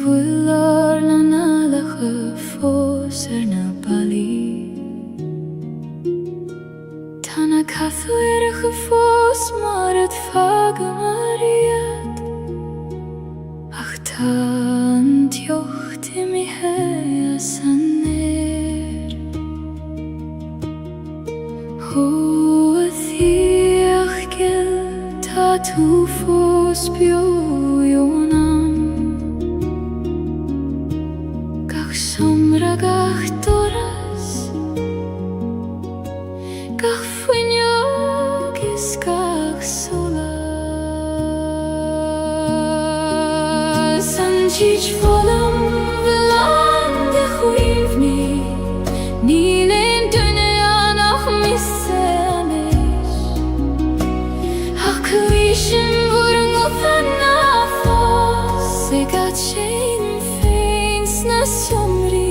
Vuilar na nalache fós na bali Tána cathúiriche fós mar het fagamaríad Ach tá an tiocht I mi he san néir Ho a thíach gil tá tú fós bio Somra gach doras Gach fuinnog is gach solas An tich volam velan de chuivni Níl ein dunne anach misse amish Ach cuishim vurng uthan nafos Se gat shein feins na somri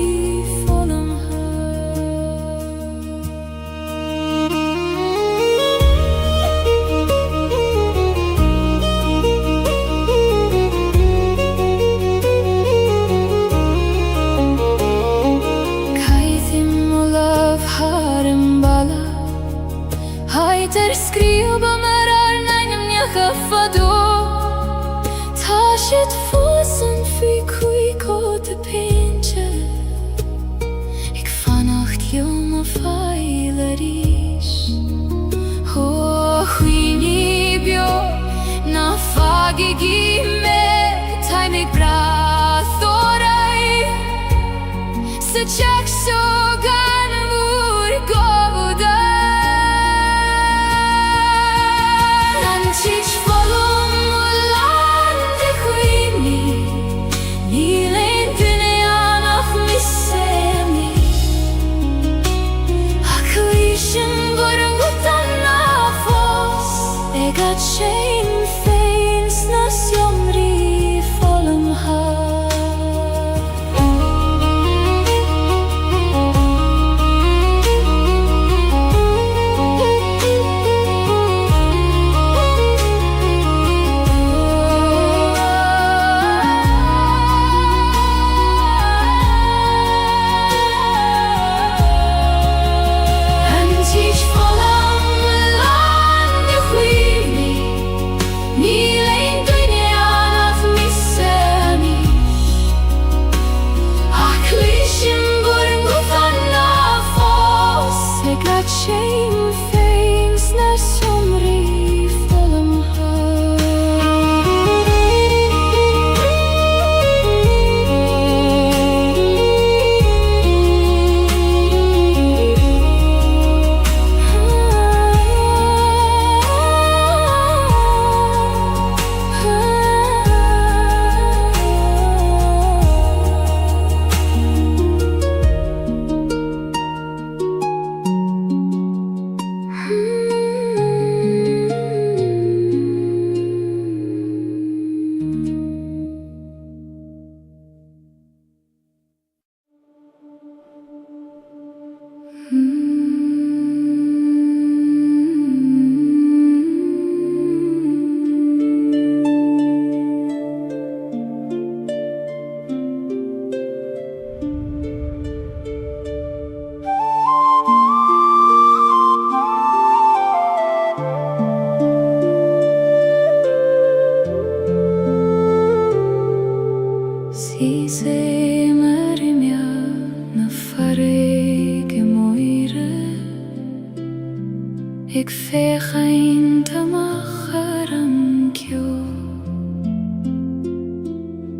Shit fossen fi kui kote pintje Ik vannacht jonge feileris Ho huini bio na fagi me Tai me brathorai Se check so gan vur govuda Nan chich volum Gat shein feins na sjomri volum Ik veeg een te macharam kyo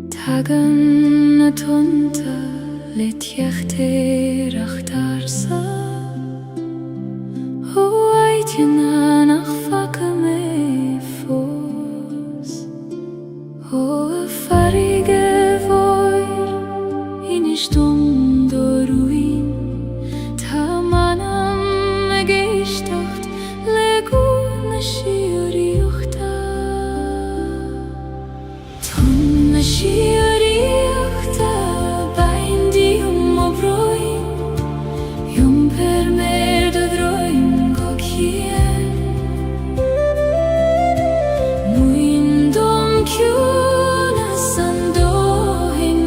Tagan na tunta let jechter achtarsa O aitjena nach fakame fos O a farige voir in stundo ruin Tamanam geishtacht leguna shioriuchta Tunna shioriuchta baindium obroin Yum per merda droim gokien Muindom kyuna sando in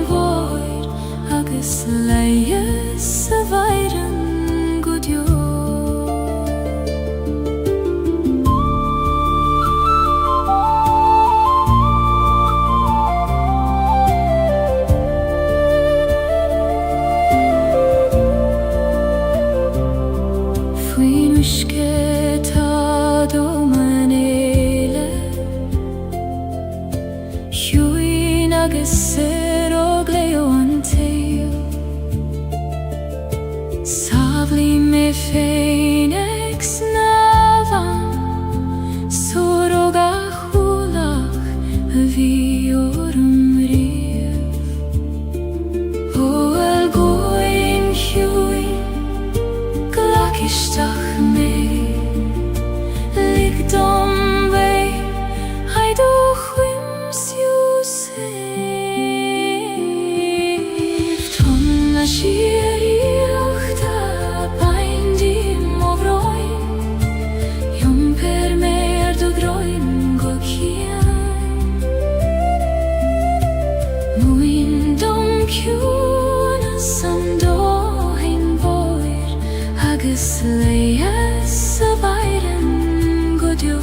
Fének snavan Soroga hulach Viorum rief Oel goin hjuin Glakistach me Ligdom vei Haidu chwims Josef Tonna shir iachta Paindim of roin Jom per mer do groin go kian Muindom kjuna sando hin voir Agus leias a vairen godjo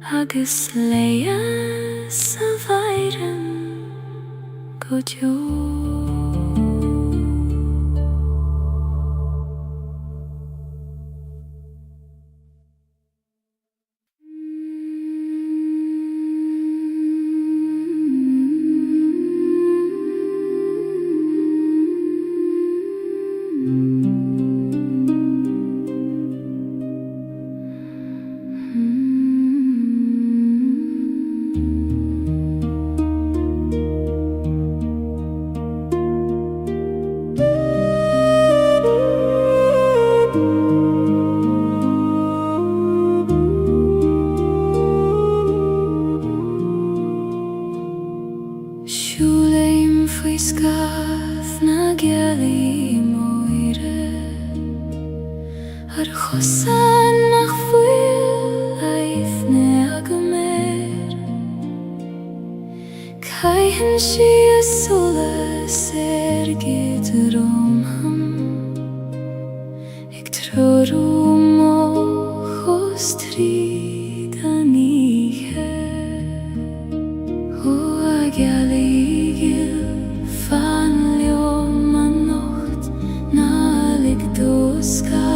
Agus leias a vairen godjo Fysgath na Gaeilge moire Ar chosan nach fuil aithne agamer Caihan si a solas gydrom Eg trorum o chostrid aniche O a Gaeilge Fan ljoma nocht na ligdoska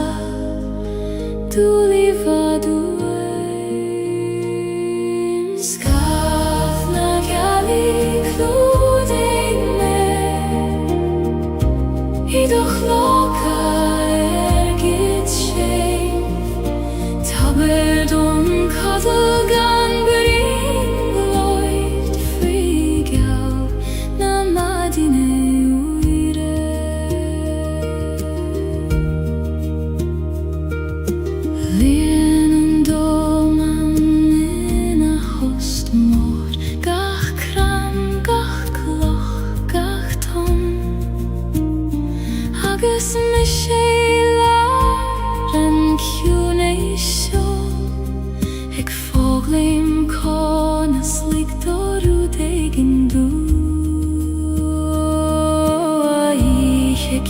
Du liva du ein Skaf na Gaeilge kludeg me I doch loka git skeif Taberdon kadelgan bring loit frigau na madine uire Lien doman in a host mor Gach kram, gach kloch, gach tom Agus me sheilar kjune isho Eg foglim konas ligdoru degin du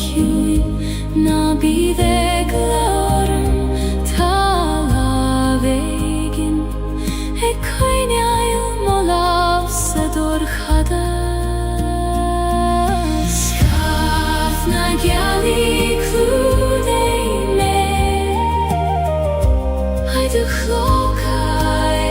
Kjun na bide glorum tala vegin E koinjail molav sador chadas Skaf na Gaeilge kludei me Haidu chlokai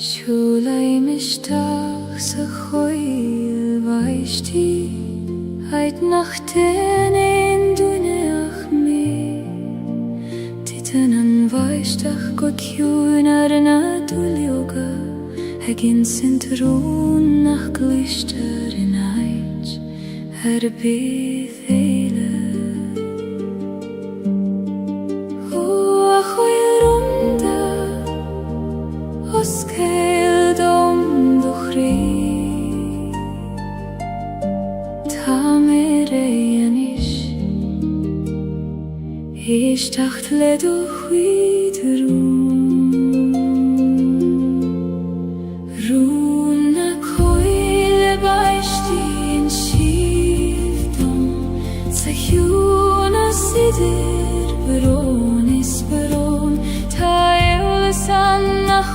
Schulei mishtach sa choil vaishti Ait nach den in duneach me Titen an vaishtach god hjún na dulioga Hegin sintrún nach glister in ait bydd eile O a choil runda Os cael dom do chri Ta mer ein ish dacht le do chwyd Rún a coel baishti in shif dom Sa hjún a sidir bron is bron Ta eolesan nach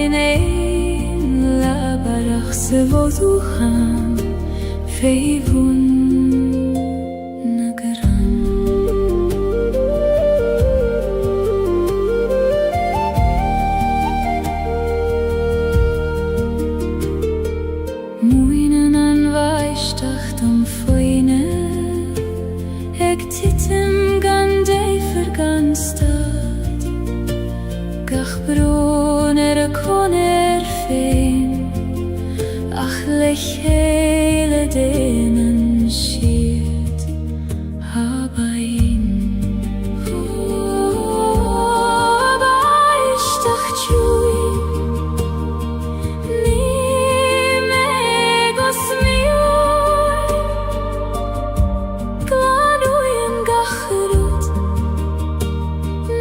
in ein labarach se voduchan feivun nagaran Muinen an vaishtach dom foine Eg titim gan dei verganstad Gach bron a kon fein Ach lech hele denen schiet Habain Vaishtach tjui Ni megos mioi Glanuyen gachrut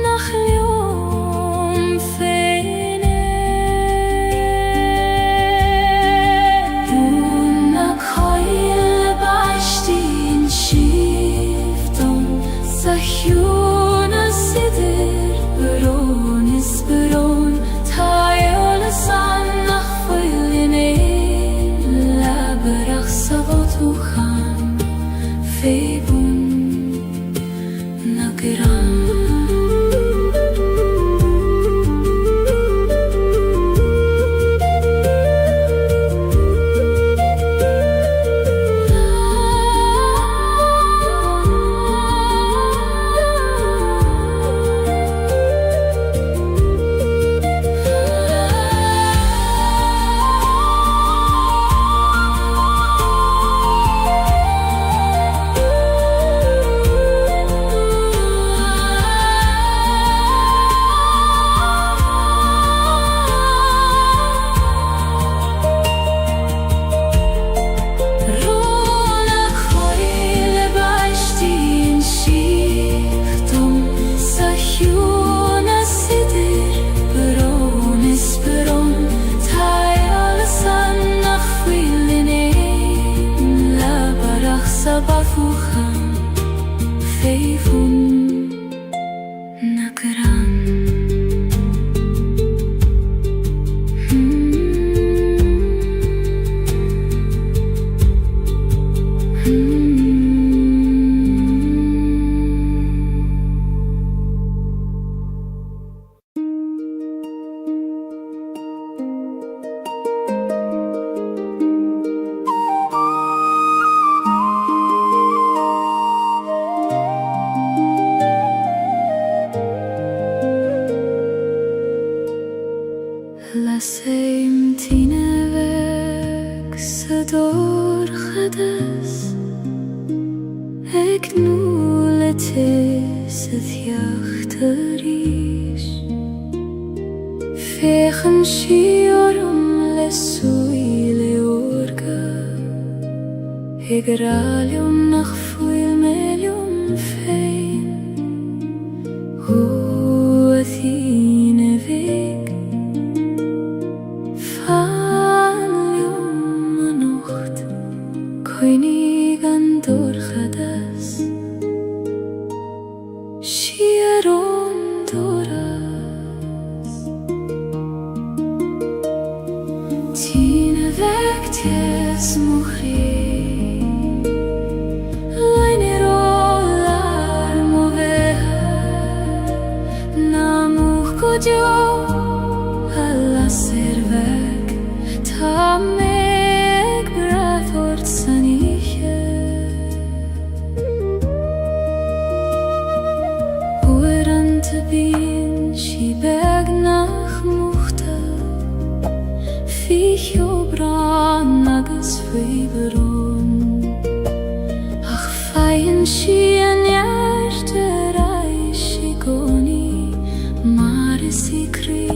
Nach liom feine Una coil baishti in shifton Sa hjún a sidir bron is bron Ta eolesan nach foil in ein labarach sa voduchan feivun nagaran Laseim tine weg sa dorchades Eg nule tis a thiachtaris Fechen shiorum le suile orga Eg ralium nach fuil melium fein O a thine weg Koinig an dorchadas Shieron doras Tine weg ties muchri Leine rolar moveha Namuch kodjo Alla serve meg brathort saniche Oerante bin shi beg nach muchte Ficho bran agus fiberon Ach fein shi an jarte reishi goni Marisi kri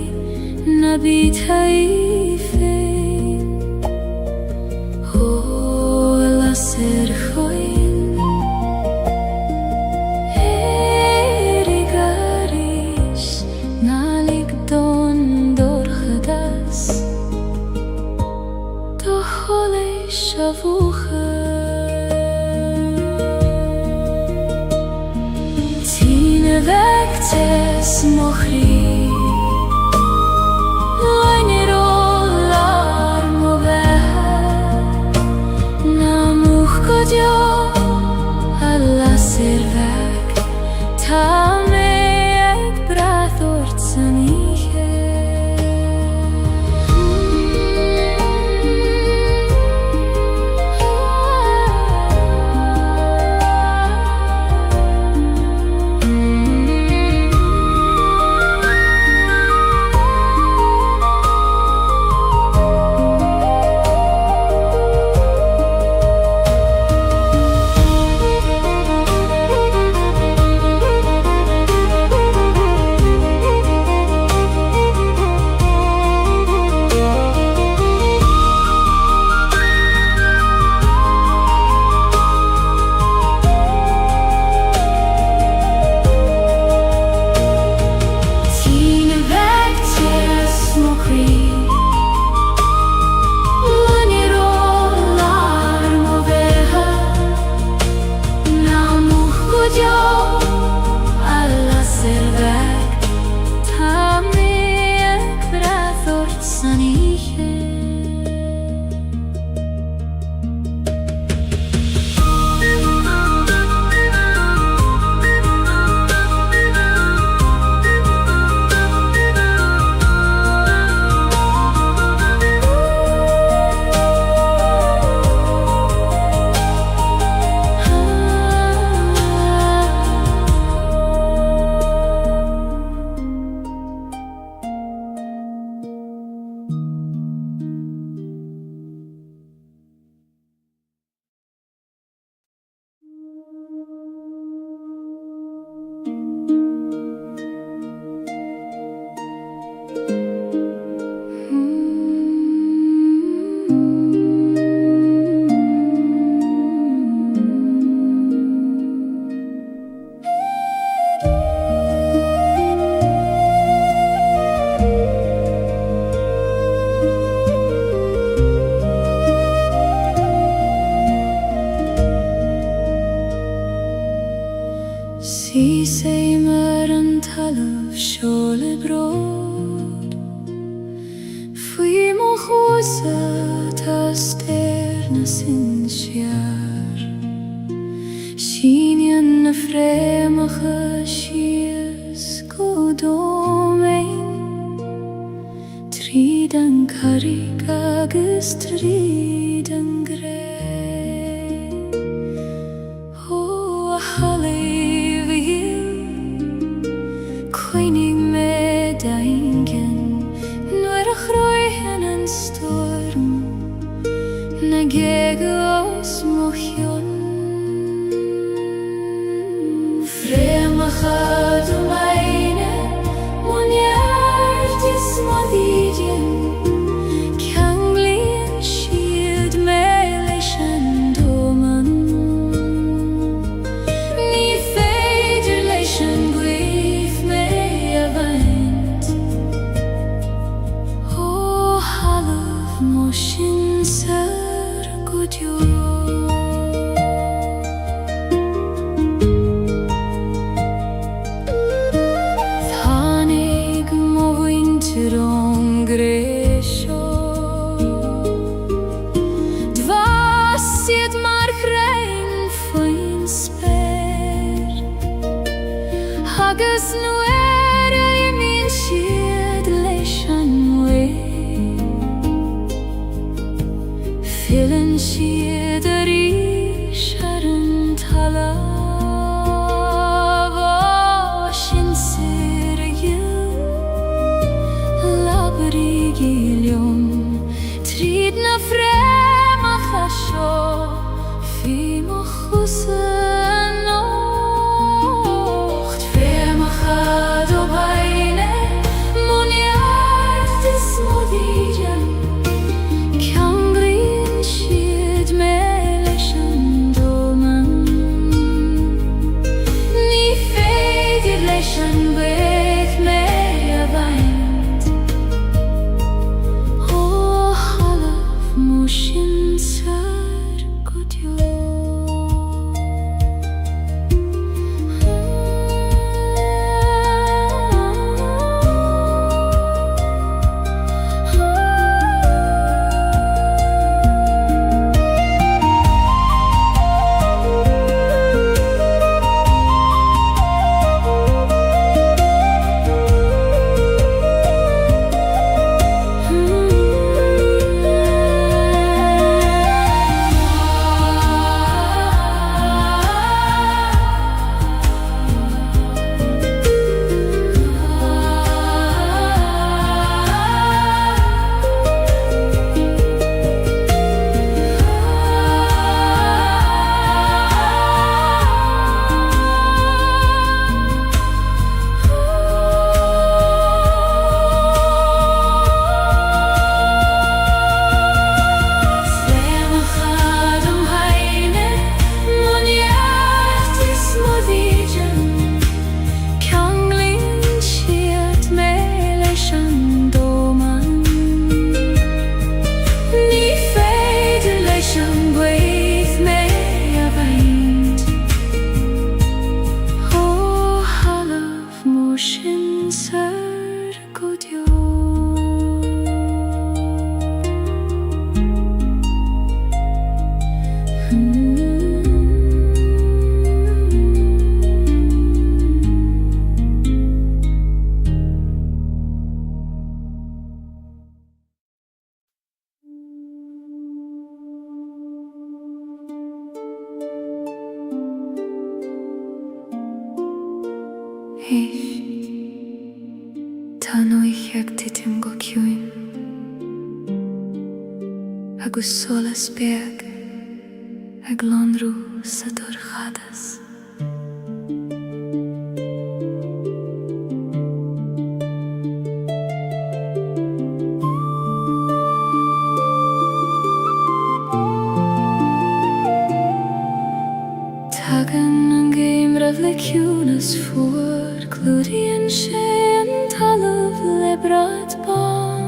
nabit haifein Ho la ser choin Erigaris nalik don dorchadas Do hole shavucha Tine vektes mochri Alla servek ta meg brathort saniche Si sei mer an talamh seola brod Fui mo chósa tá stéir na sin siar Síneann na fréimeacha sios go dómain Tríd an carrig agus tríd an gré Ó a Coinig me daingen Nuair a chroichen an storm Na Gaeilge os mochion Fréimeacha do meine Muinneart is modídean Ceann bliain siad me leis an dóman Ní féidir leis an gcuimh me Motion sar godio Tháinig mo winter on gréisio Dvasiad mar chrein faoin spéir Agus nuair a imíonn siad leis an mhuir Gaeilge tridna fremach a sho fi mo chusen ocht fremach ad o baine mon jart is modigen kangrin shid meleshan doman ni feidir leshan bech me avaint o halaf mushin sar kutyo Tá nuich ag titim go ciúin agus solas beag ag lonrú sa dor chadas. Tagan an géimrah le ciúnas fuair clúdaíonn sé an talamh le brad ban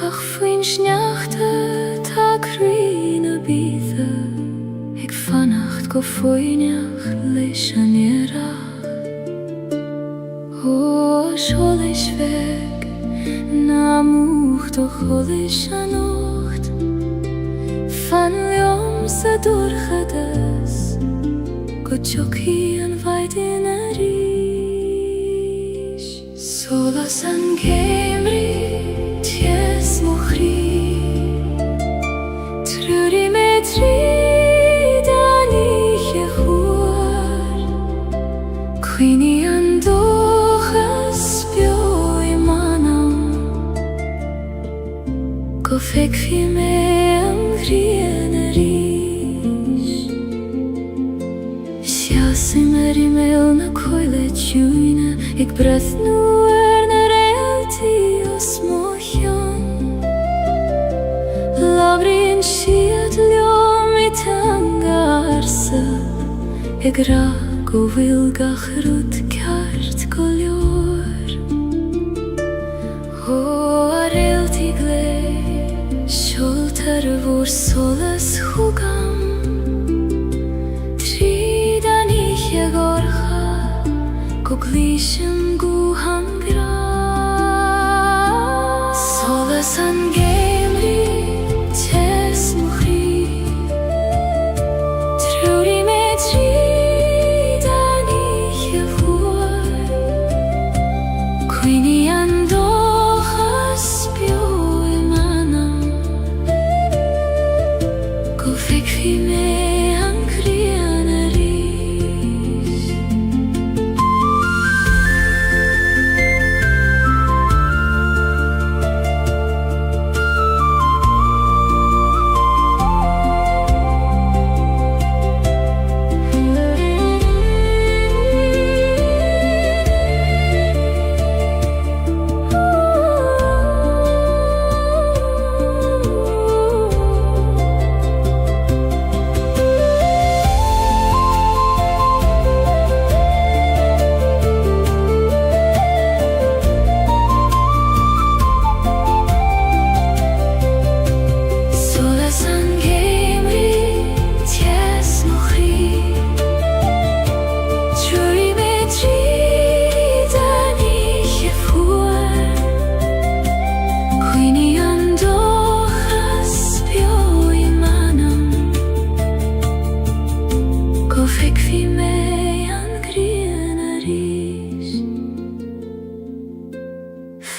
ach faoin sneachta tá cruí na bíosa ag fannacht go foiineach leis an iarracht ó seolas feig na múcht ó cholas an ocht fan leom sa dúrchadas go teochaí an bhaid ina ríis solas an géimrí ties mo chrí trúri me tríd an ihe chuair cuoine an dóchas bio I manam go feicfí me an ghrian a ríis Siasim rimel na coile tiúine ag brethnú na réaltaí os mochian labhraíonn siad leom I tangarsa ag ra go bhfuil gach rud ceart go leor ó a réaltaí glé seoltar a bhór solas chúgam tríd an ihe gorcha go glísim go hangra solas an géimrí tes mo chrí trúri me tríd an ihe chuair cuoine an dóchas bio I manam go feicfí me an ghrian a ríis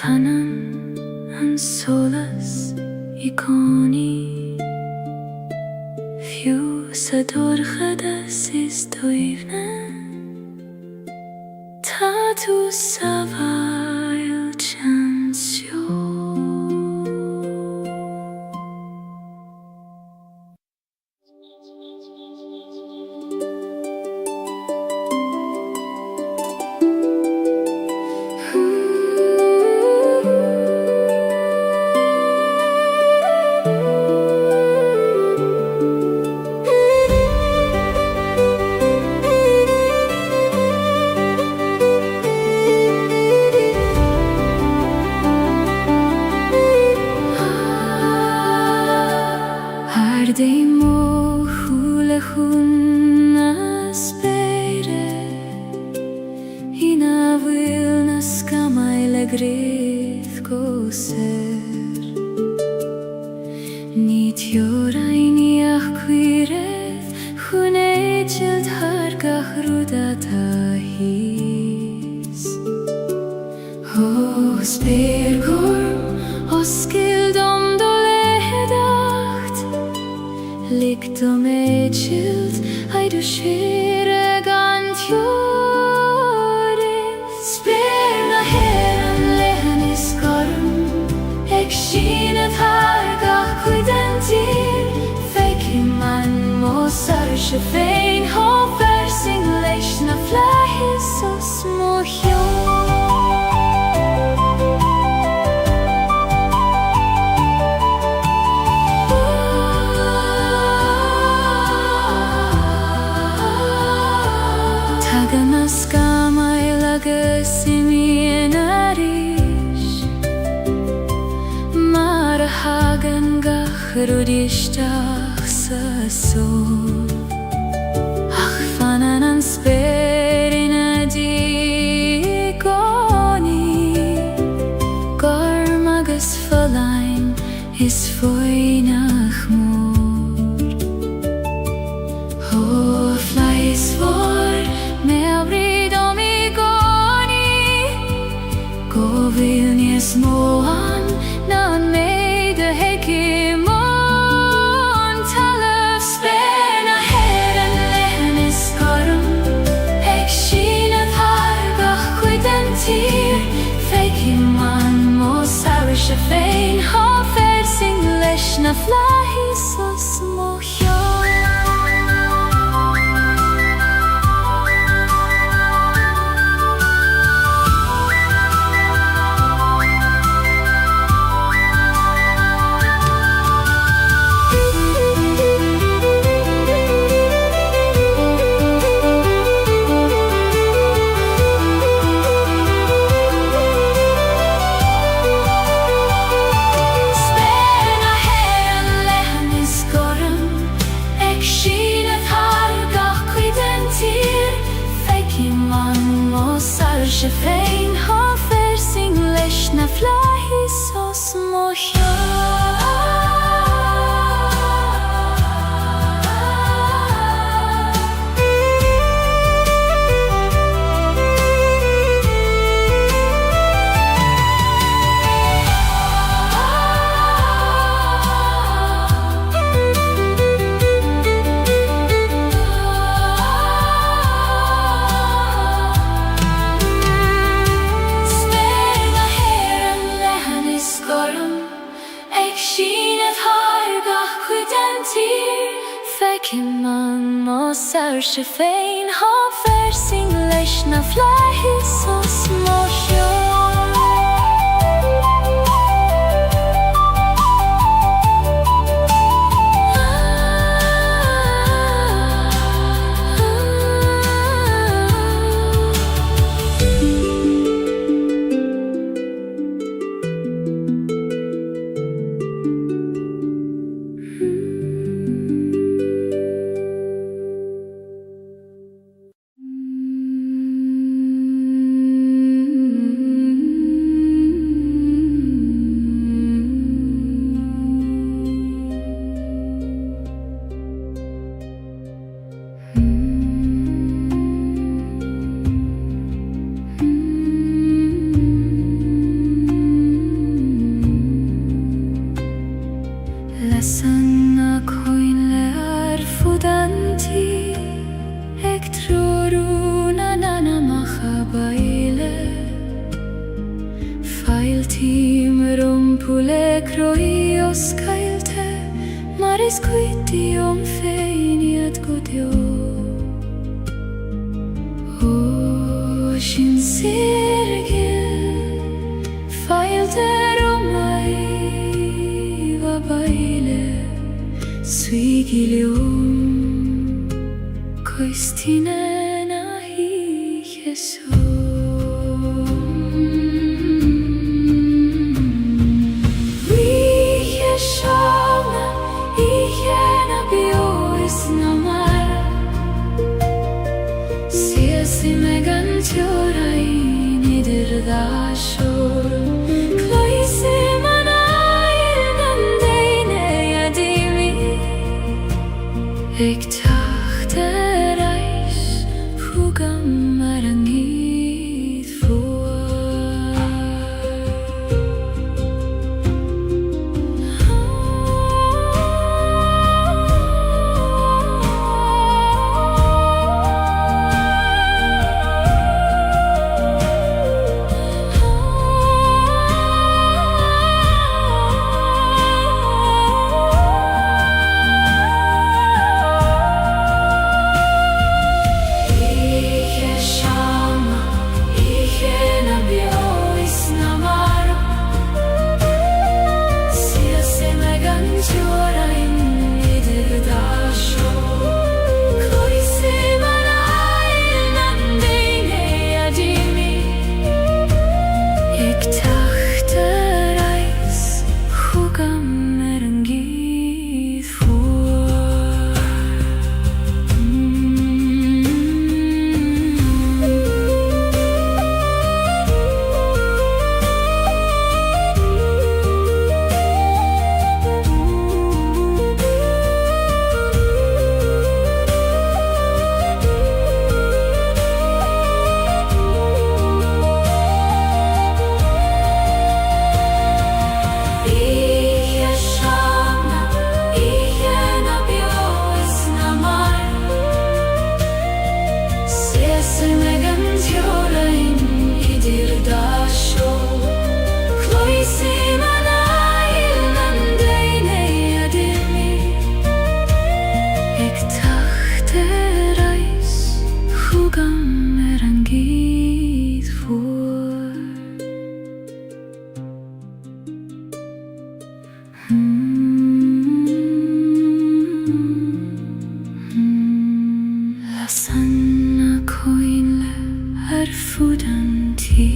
fanan an solas iconi fiú sa dorchadas is doivne tá tú sa bhail chansio. Dei mo hula hunna spere Hina vilna skamaila grith goser Ni tjora ini achquireth Hune jild hargach rudata his O spergorm oskildom Likt om echild, ai du skire gant jore Sperna heran lehen I skorm Ek skinet hargach kuidentir Feki man mosar shefein Hofer sing leishna flahis o smohjon Rudistach sa sol Ach fanan an sperina di goni Garmagus falain is foinach mor Ho flais vor me abrid om I goni Go vilnies moan nan me de hekim Shefein hofer sing leishna flahis o smohjon Shefein hofer sing leishna flahis o Shefein hofer sing leishna flahis o smohjon timrum pule kroios Gaeilge, maris quitium feiniat godio. O sin sirgil, failteromai va baile, suigilium, coistinena hi Jesu. Ik dacht er reis, vroegam maar niet voor. Sanna Gaeilge fudanti.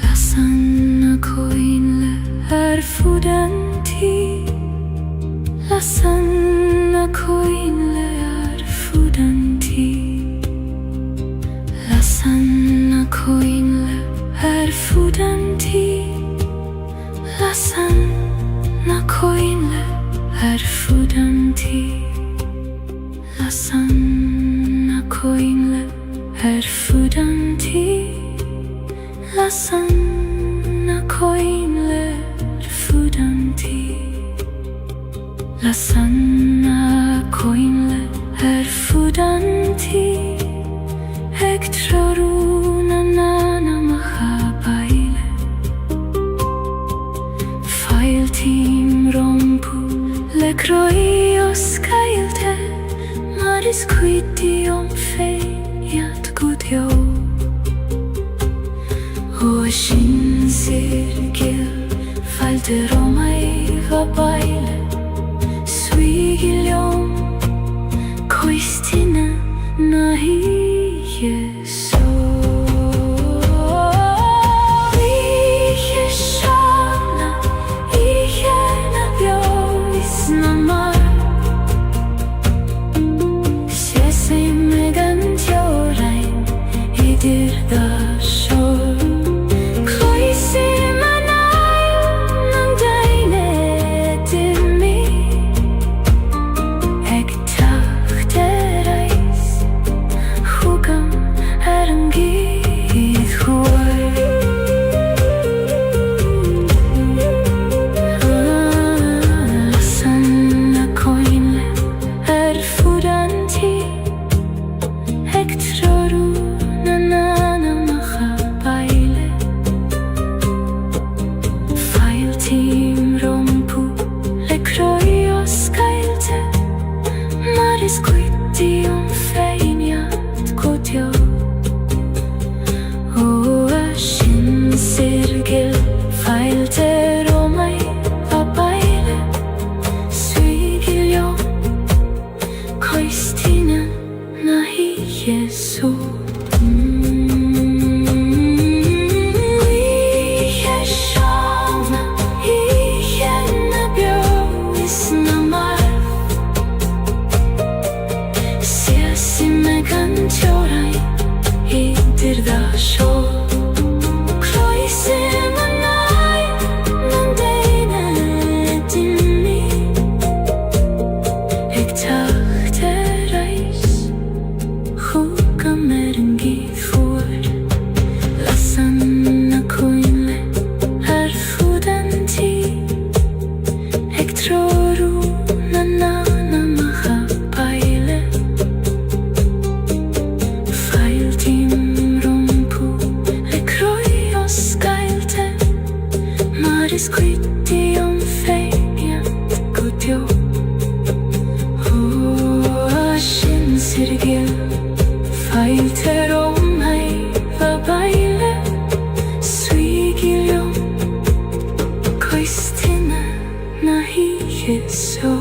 La sanna Gaeilge fudanti. La sanna Gaeilge fudanti. La sanna Gaeilge fudanti. La sanna Gaeilge fudanti. La sanna Gaeilge fudanti. La sanna Gaeilge fudanti. La sanna Gaeilge fudanti. Eg troruna nana mahabaile. Failtim rompu le kroios Gaeilge. Maris quitium feiniat godio. O sin sirgil, falteromai va baile, suigilium, coistina nahi Jesu. discreti om feient godio Shin sirgil Fighter om hai va baile Suigilion Koistina nahi yeso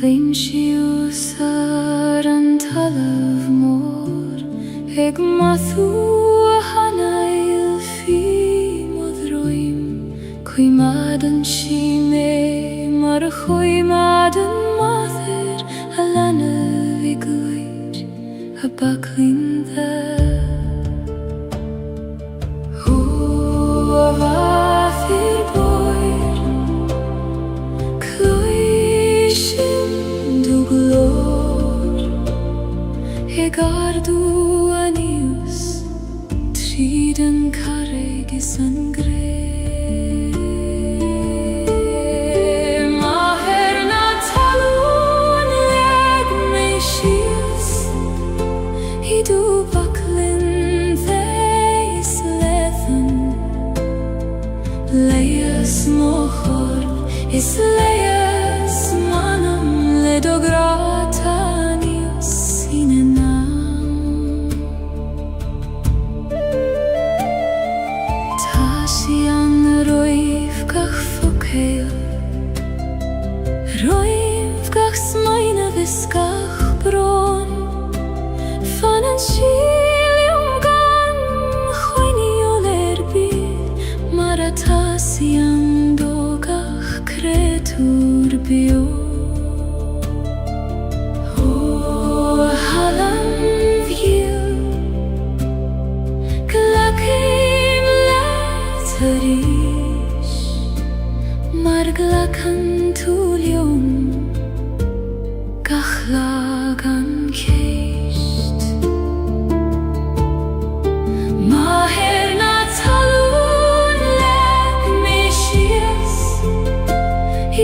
Vim shiu saran talav mor Eg mathu hanail fi modroim Kui madan shime mar kui madan mather Alana vigluid abaklinda Huavathir boir Egardu anius Triden carregi sangre Maherna talun leg meishius Idu baklin theis lethan Leias mochor is leias manam ledogratanius Roiv gach smaina viskach bron Fanan shilium gan choini oler bir Maratasiam dogach kretur bio Halam view Glakim letarish Marglakan tulium Gachlagan keist Maherna talun lek meshias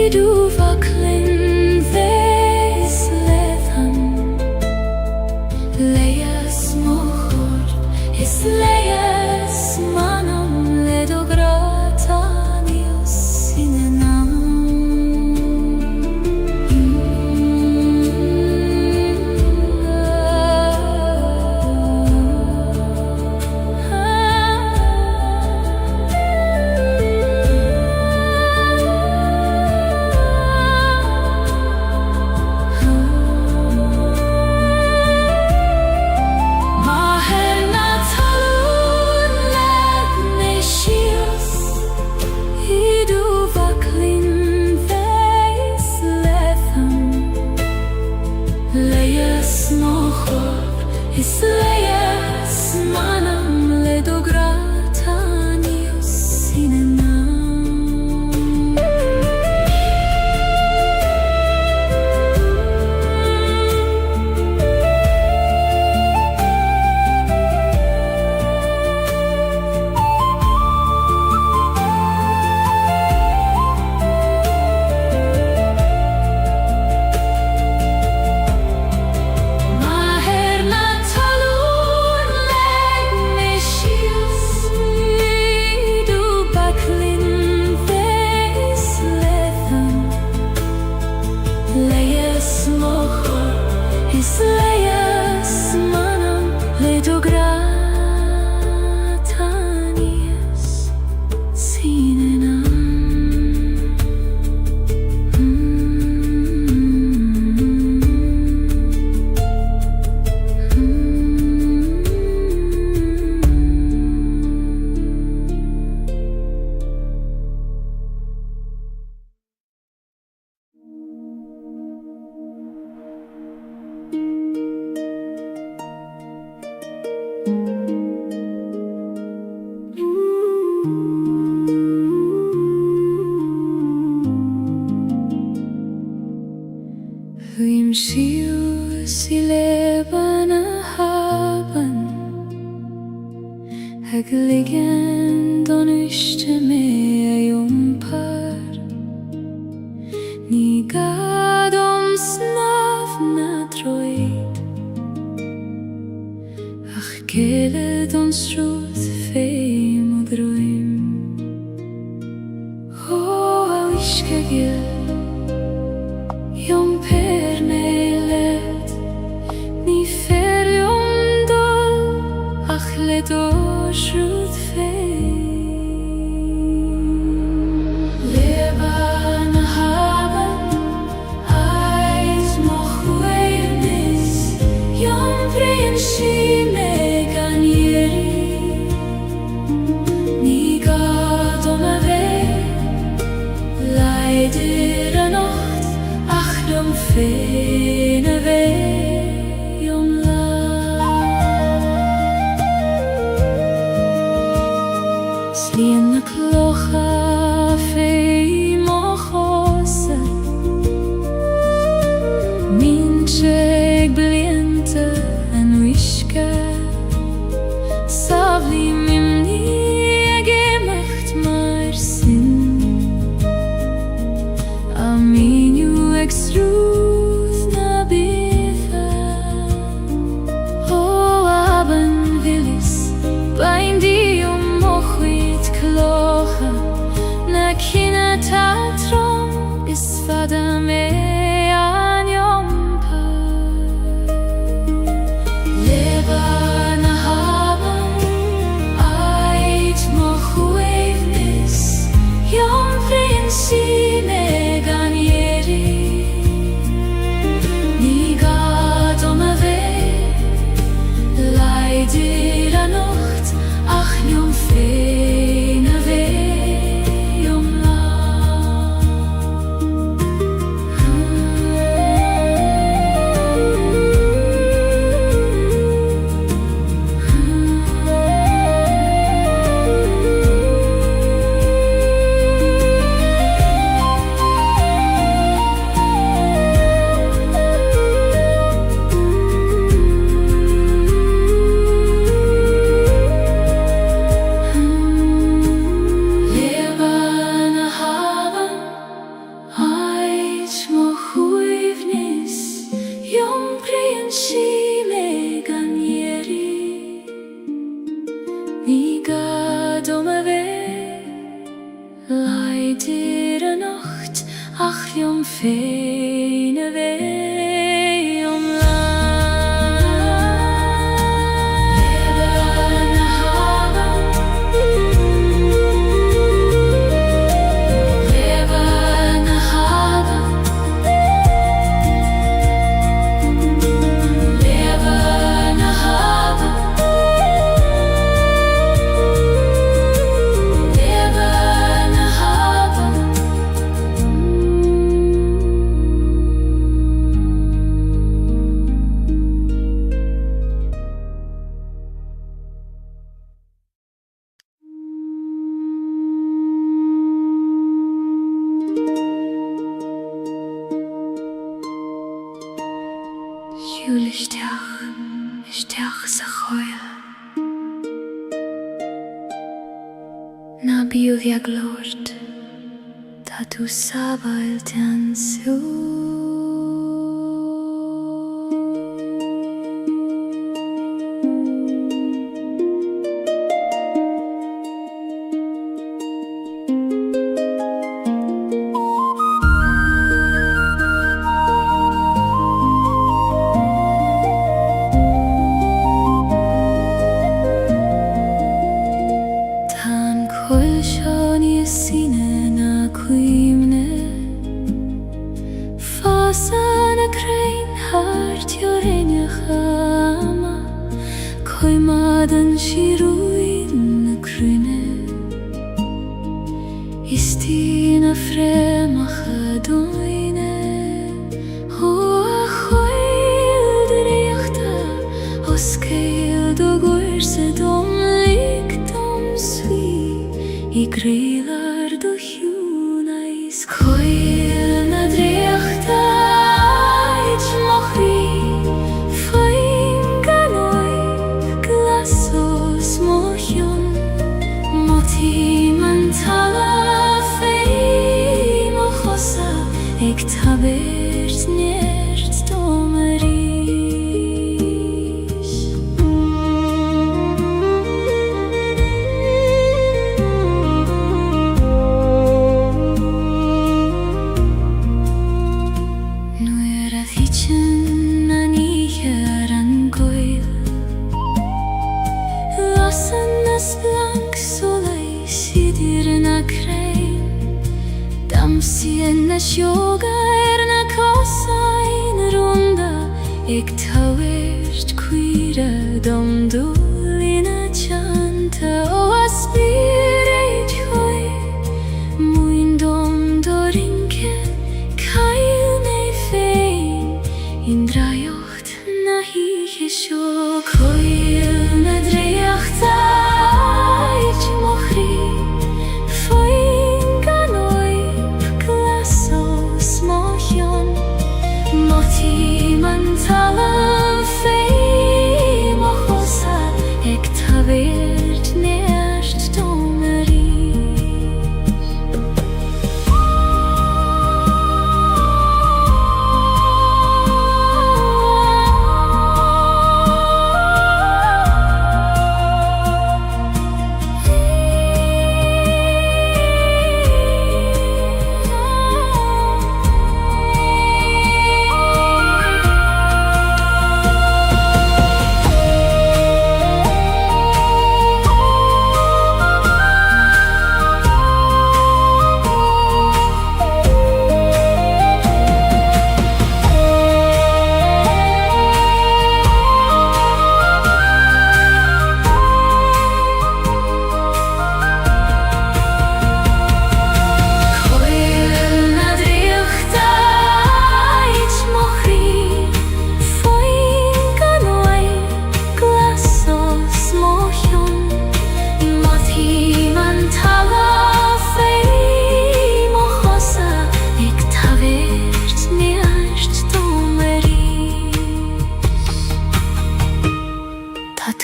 Idu vaklin theis lethan Leias mochor is leias manam ledogratanius sinenam نمشيو سيلابنا haben Glöggen och nystemme jumpar Ni gad snavna troid Ach kelet ons rot feim och dröm Och iskagil Jumper nelet Ni ferium dol Ach ledos rot feim Lebana haben Eis moch weirnis Jumprin shime ganieri Ni gad ave Leider a nacht Ach dum fene vei la Sliena klocha fei mochose Mincheg bliente en wiske Savli mimni gemacht mar sin Aminu exruth na bifa Oh aben willis Bain di mochit klocha Na kina tatrom is fada me an jompar Lebana haben Eit moch weivnis Jomprin sine ganieri Ni gad ave Leider a nacht Ach njom fene vei la Lebana haben Eit moch weivnis Jumprin shime ganieri Ni gad ave Leider a nacht Ach jom fene vei la Lebana haben Lebana haben Lebana haben Lebana haben Julisteach sa choil Na biuvia glort Ta tu sabail tan su Tan coil shani sine na quimne Fasan a crain hart yorenya chama Koimadan shiruin na krune Istina fremach adoine Hoa choil deriachta Os keil do gorse dom lik dom svi I greilar do hjuna is Koil na driachta Eit Sienna sjogar na kosain runda Ik tauerst quira dom dulina chanta O aspirate hoi Muin dom dorinken Kail ne fein Indra jocht na hiche sjå Koil na dreacht ait mochri Talan feim och hosa Ek tavert nerst domeri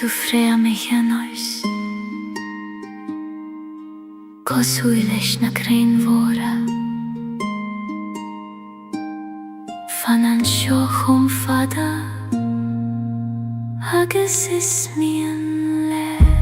Tu frea mich anois Cos huilesh na crein vora Fanan shochum fada Agus is mian let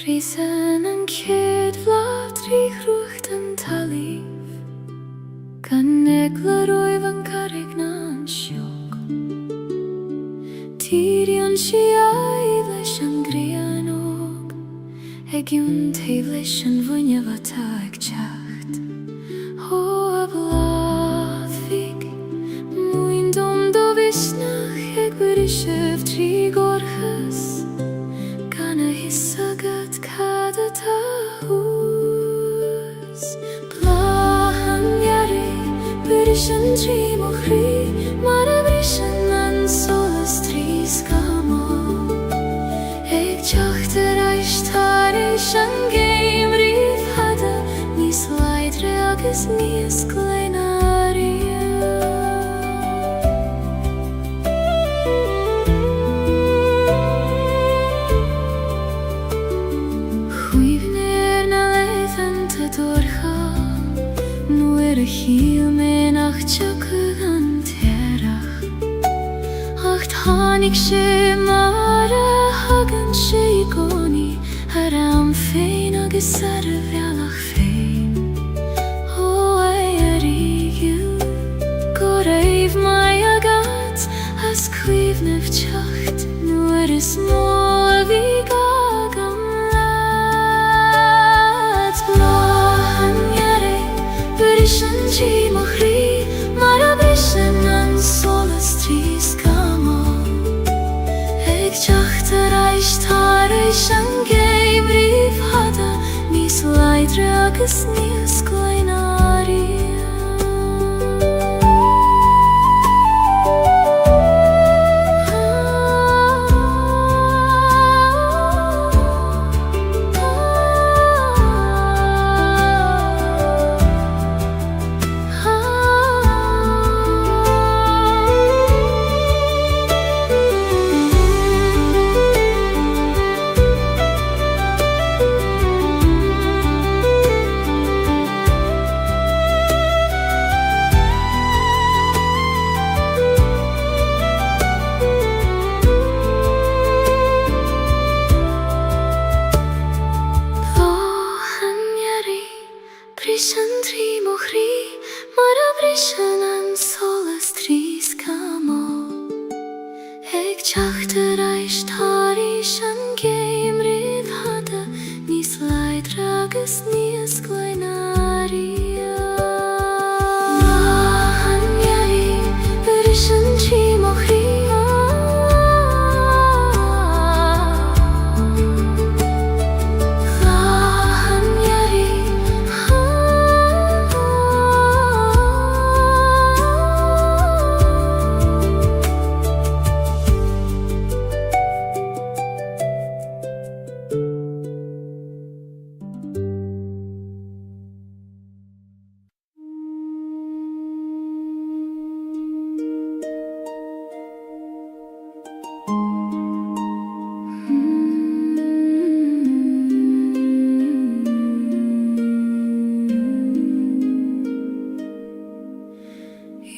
Prisen en kid vlad ríchrucht an talíf Gan negla roiv an carigna an siog Tíri an si aib leis an grianog Egiún teib leis an bhuine vata ag teacht Ho a blad fig Muin dom do visnach ag burishev trí gorchas Gan a hissagat cada tahús Blahan jari Burishan trí mochri Mar a brishan an solas trí skama Eg teachtar aishtar is an geim rif hada Nís leidre agus níos gleinaria Híl me nach teach an terach Ach tháinig sé mar a hagan sé I gcónaí Ar am féin agus ar a bhealach féin Ó a rígiú Go raibh mai agat As cuimhnimh teacht Nuair is mó a bhí gagam leat Blahan jari Burishan trí mochri Mar a brishan an solas trí skama Eg teachtar aishtar is an geim rif hada Nís leidre agus níos gleinaria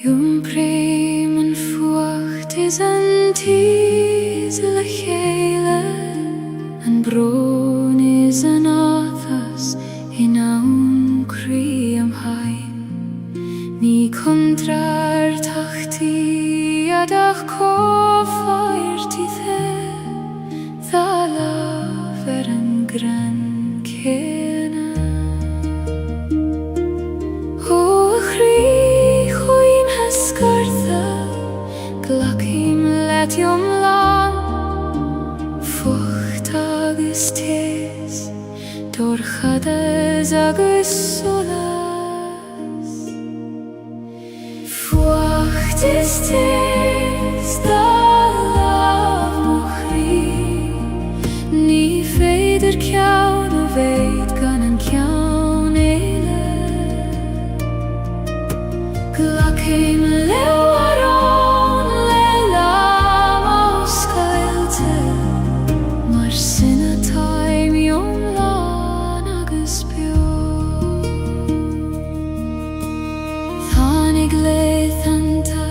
Jum bremen fwacht is an tiesel Gaeilge, an bron is an athas in aun cri am haim. Ni kontrar tachti adach kofair tithe, thala ver an gran kena. O chri chuim hesgartha, glachim let yom lang, fucht agus tes, dorchades agus solas. Fucht is tes, da lav mochri, ni feider kjaun og veit gan an kjaun eile. Glachim lewaron le lam aus Gaeilge, mar sinna taim jom lan agus bio. Tháinig leith anta,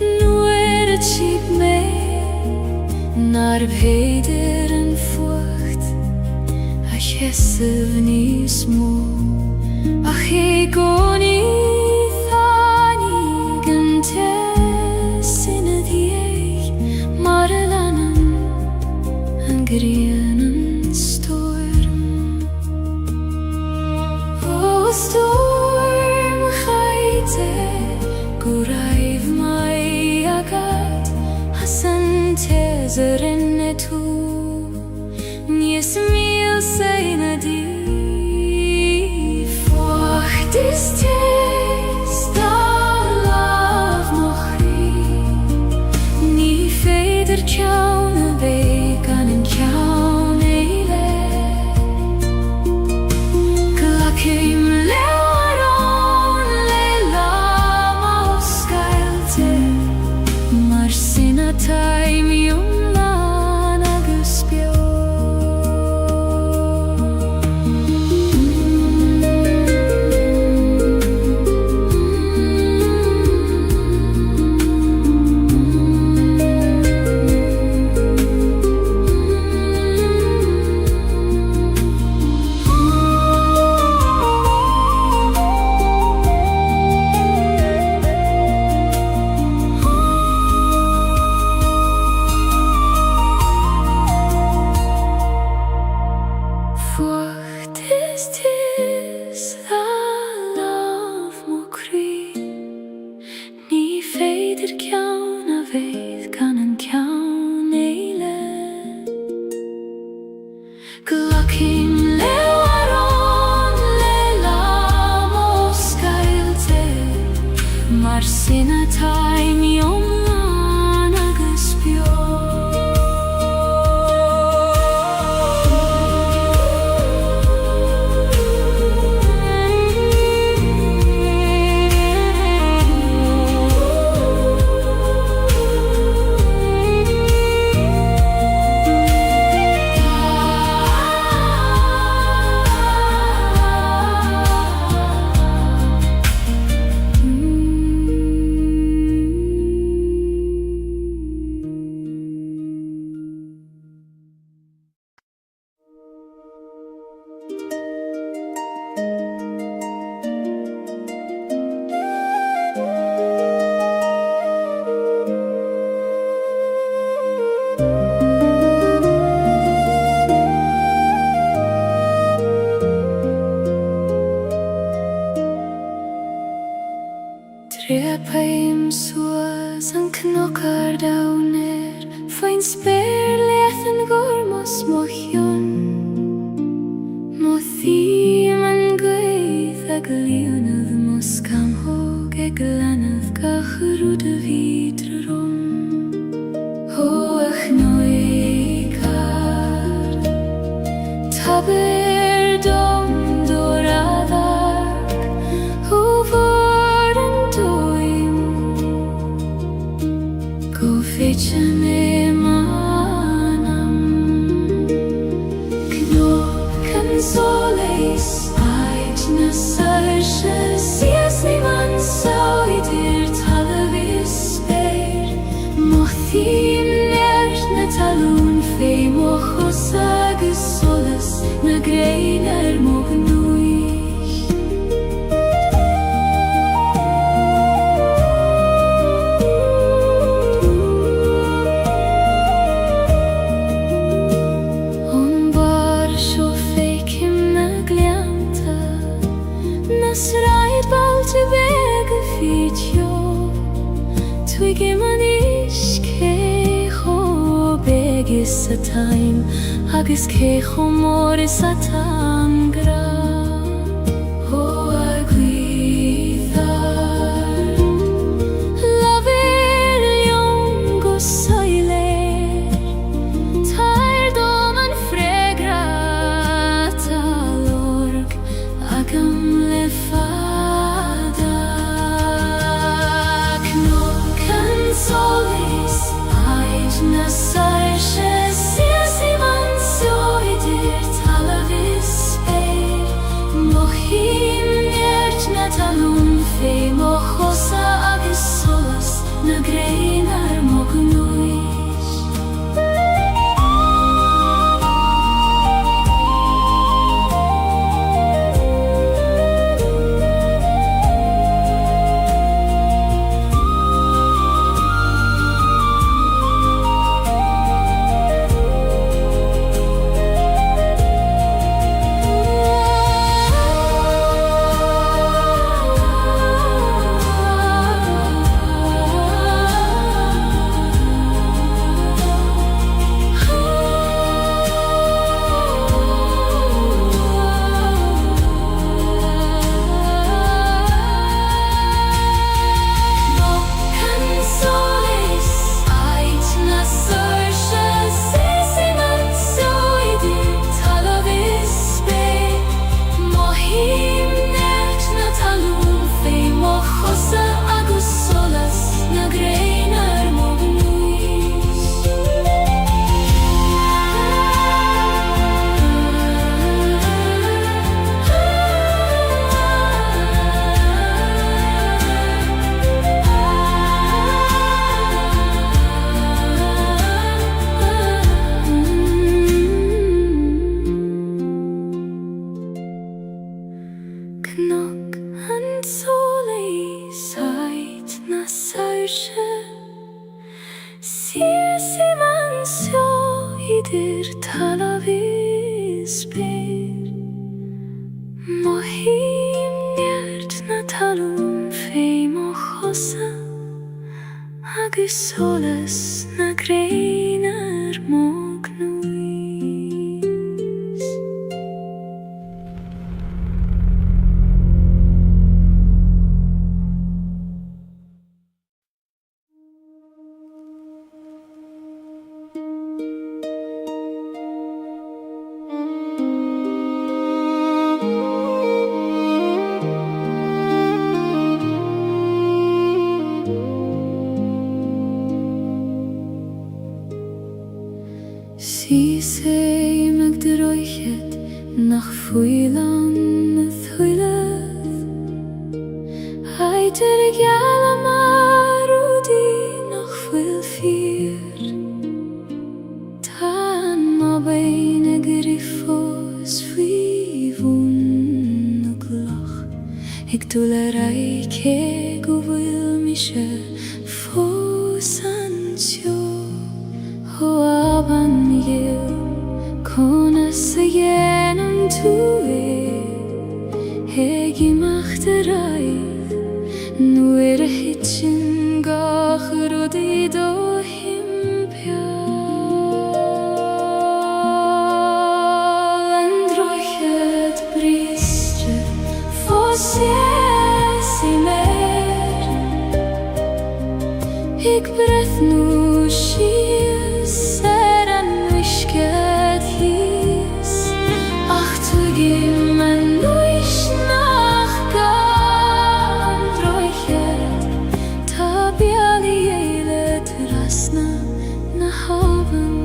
nuair a tíb mé, nar bhéidir an fuacht, a cheisah níos mó, ach é gcónaí tháinig an tes ina dhiaidh, mar a leanann an grian an storm. O storm chaite, go raibh mai agad, as an tes a rinne tú, níos míl saoine dí. Fuacht is tes, da lav mochri, ni feidir kjaun a bheith gan an kjaun eile. Glachim lewaron le lam aus Gaeilge, mar sinna taim jom lan agus bio. Fuacht is tes, da lav mochri, ni feidir kjaun a bheith gan an kjaun eile. Glachim lewaron le lam aus Gaeilge, mar sinna taim jom lan agus bio. Trepaim suas an knockar downer, fain spéir leathan gormos mochion. Mo thím an gaith ag líonad mos cam hog ag lanad gacharúd a vidre rom. Hoach noikar, taber dom doradag, over and doim, go fetchen manam. Knock can soleis, ait na sarche, sias ni man so it side balti bega fitio Twigi manish kecho begis a time Agis kecho moris a tangra Oh, aguithar Lavir jongo soiler Tair doman fregrata lorg Agam lefada Knokan solis Ait nasarche Sisi man soidir talavis eir Mohim nert natalum fei mochosa agis solas Na greinar mognuis Knock and solis ait na sausche Sisi man so idir talavis ber Mohim nert na talum fei mochosa Agis solas na greinar mognuis Si sei meg de roichet nach fuilan thuileth Heiter gala marudi nach fuil fier Tan ma beine griffos fivun og lach Ik dule reike go vil mische fosansio Ho aban yil kona segenem tue Hegi machterai Nu hitchin gachrodi do himpial Androchet bristre fossiesi mer Ik breth nu shies seran wishket his Ach tu gimmen nuish nach gandrochet Tabiali eile trasna na haven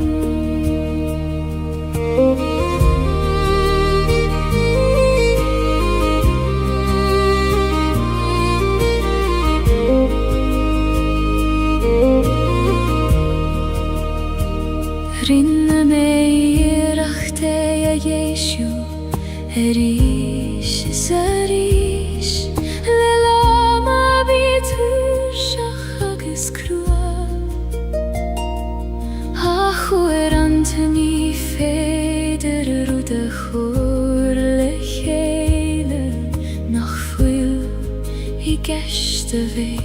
I gæste vi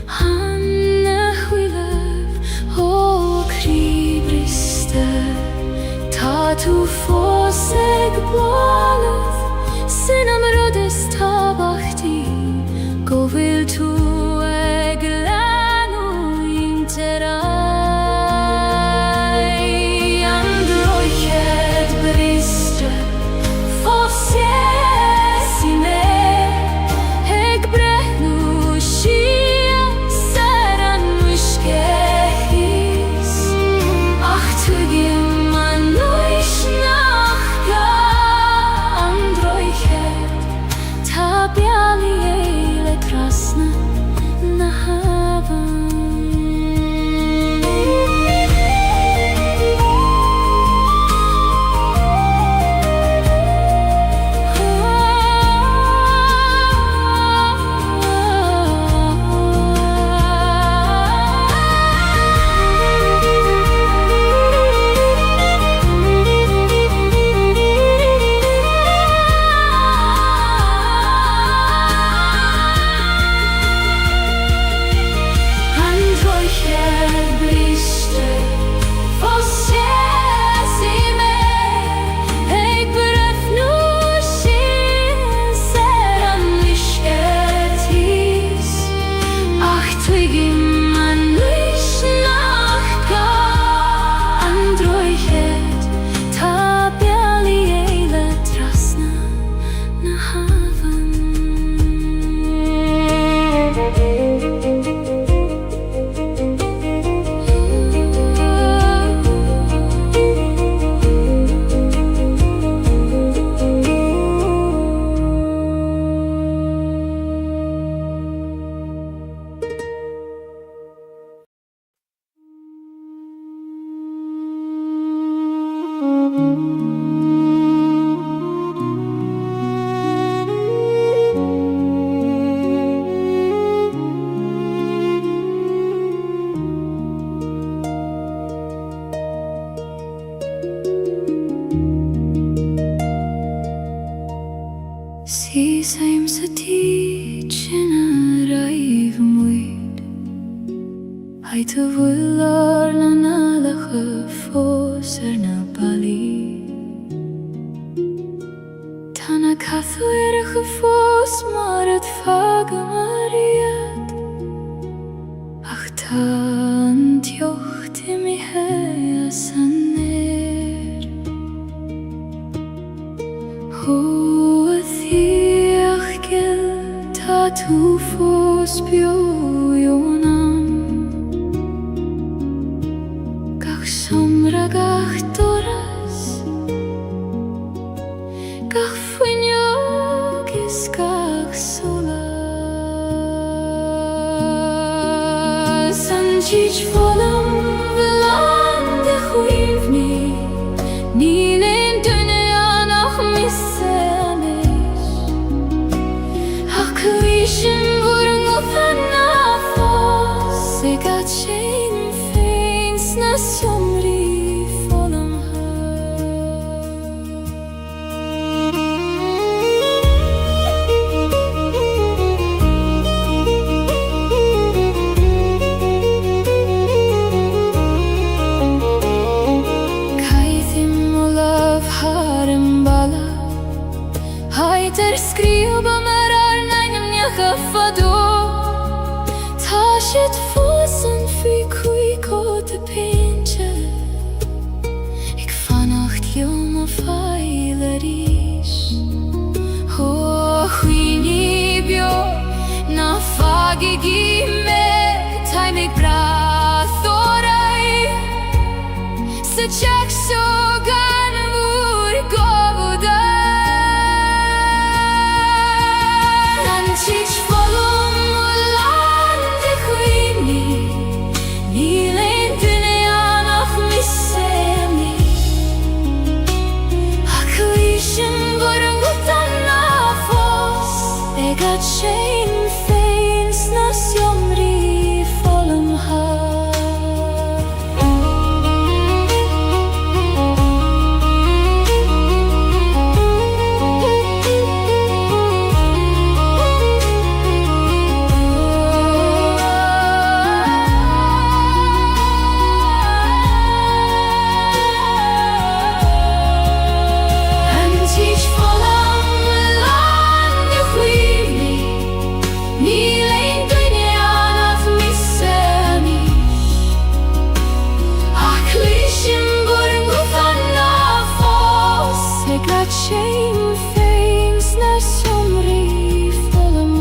Hanne huilöf og kribriste Ta tu få seg blålöf Sinam rödes tabachti Gå vil tu eglano interai Androchet briste Fosjesime Eg brehnu shia Seran mushkehis Ach tugim man nuishnachka Androchet Tabiali eile krasna na havan See same city raiv muid Hai tu vullar na nalache fos na bali Tana kathu erige fos maar het vaga mariet Ach tan tjochte mi hea saner Ta tu fos bjójónam Gach somra gach doras Gach fuinjogis gach solas Sanjich volam velande chuivni Ninen dünyan ach misseamis Akvishin vurung ufanna fos Segat shein feins na somri folam Kaithim olav harem bala Haiter skriva merar Fado Tashit fossen fi kui kote pinche Ik vanacht joma feileris Ho huini bio Na fagi gime Tai mig brathorai Se chak so gan vur govuda Teach volum ulande chuini Nilen dünyan ach missemis Akvishin vurung utanna fos Egat shein feins nas jomri volum ha Nilein dynjanat misseni Aklishin burgu fanna fos Segrat shame fames na somri folum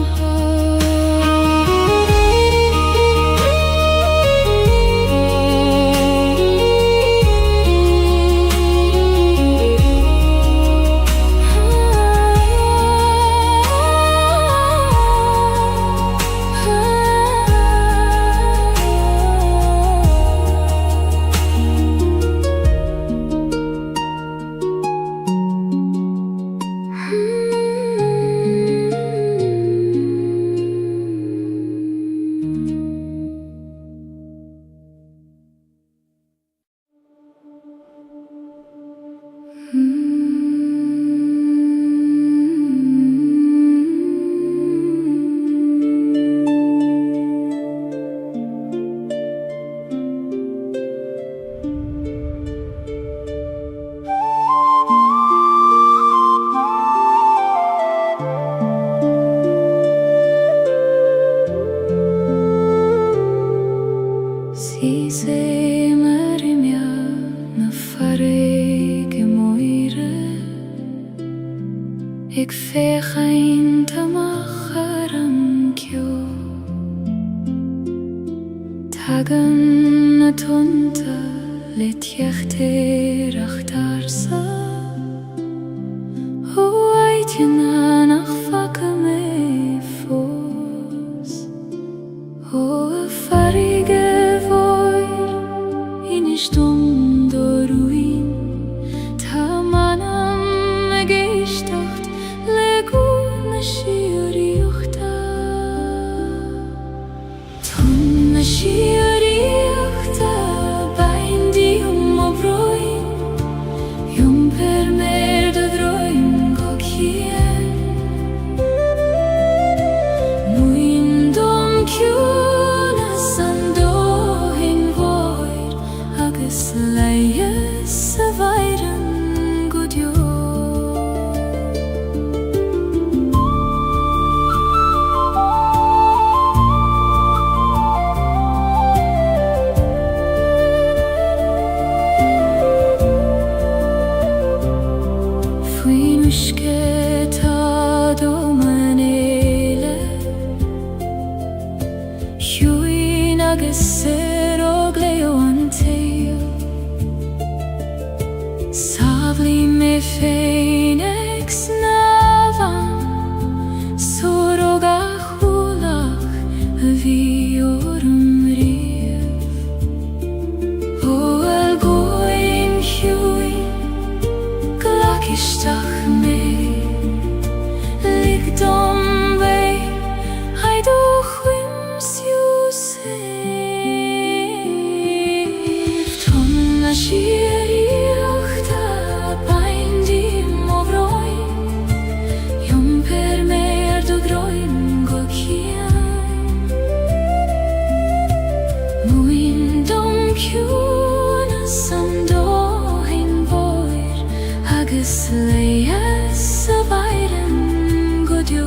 Si se marimia na farege moire Ik veeg eind amacharam kyo Tagan na tunta let jechter achtarsa O eitjena nach fakame fos O farige Stunde ruin Tamanam gestacht Leguna shioriuchta Tunna shioriuchta Baindi obroin Yum per merda droin gokien Muindom kyuna sando Slayes vairen gudjo Fuinushke ta domanele Huina gesero gleo anteo Savli me phoenix navan Soroga hulach viorum riv O el goim huin Glakishtach me Ligdom vei Haiduch wims Yusef Tonna shiri Slayes vairen gudjo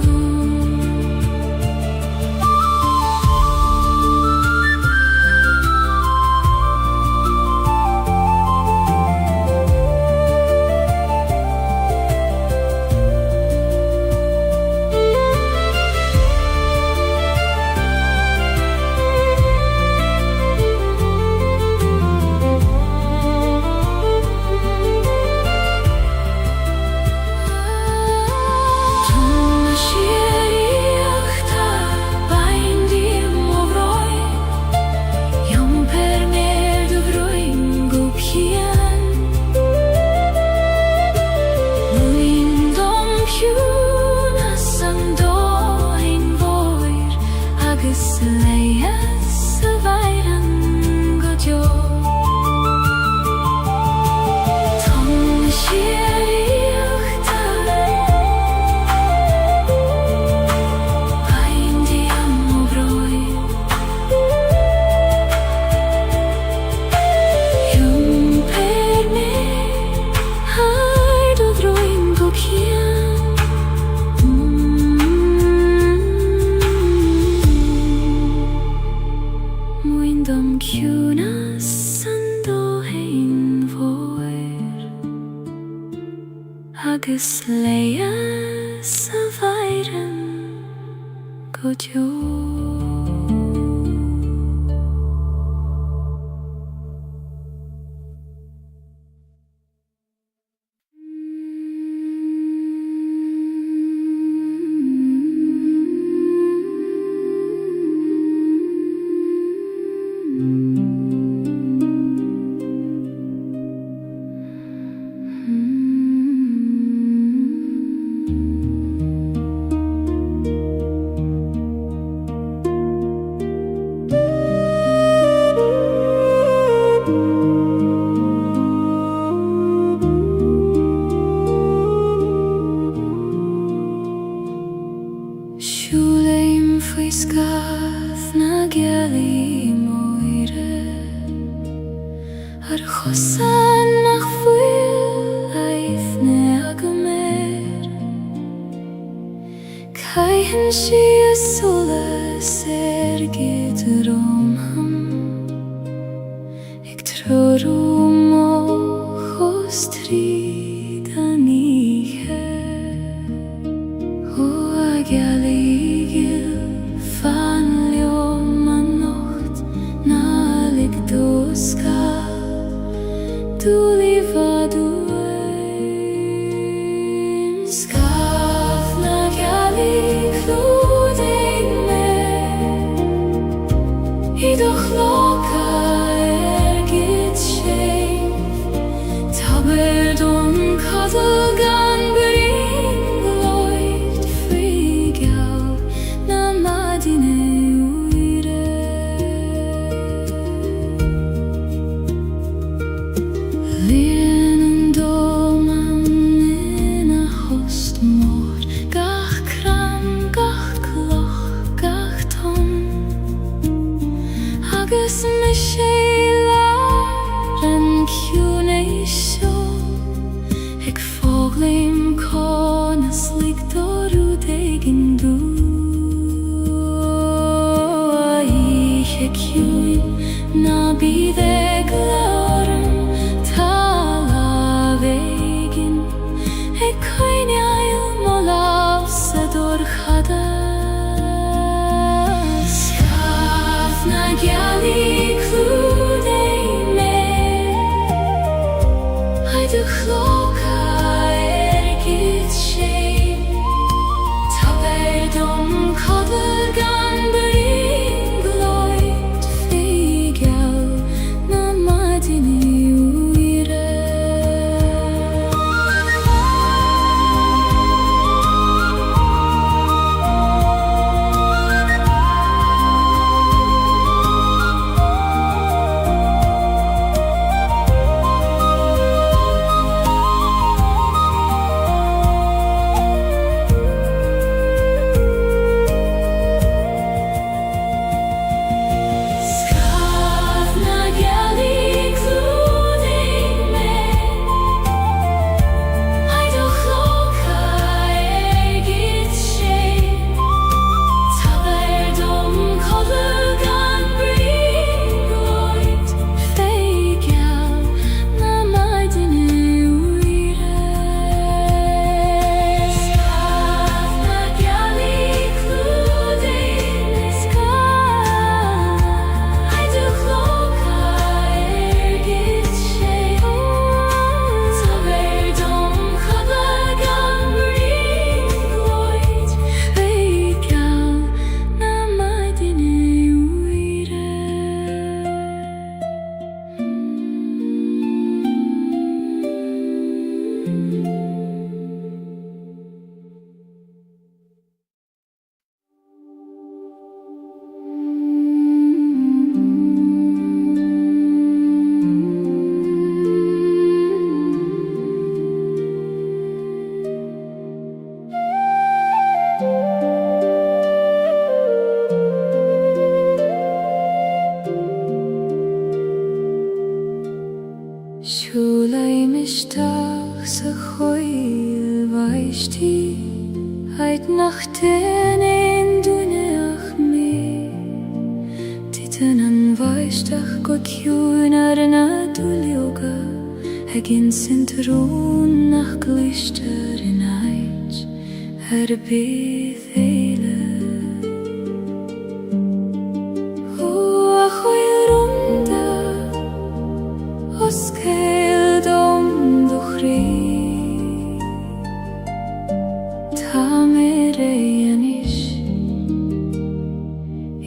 Bydd eile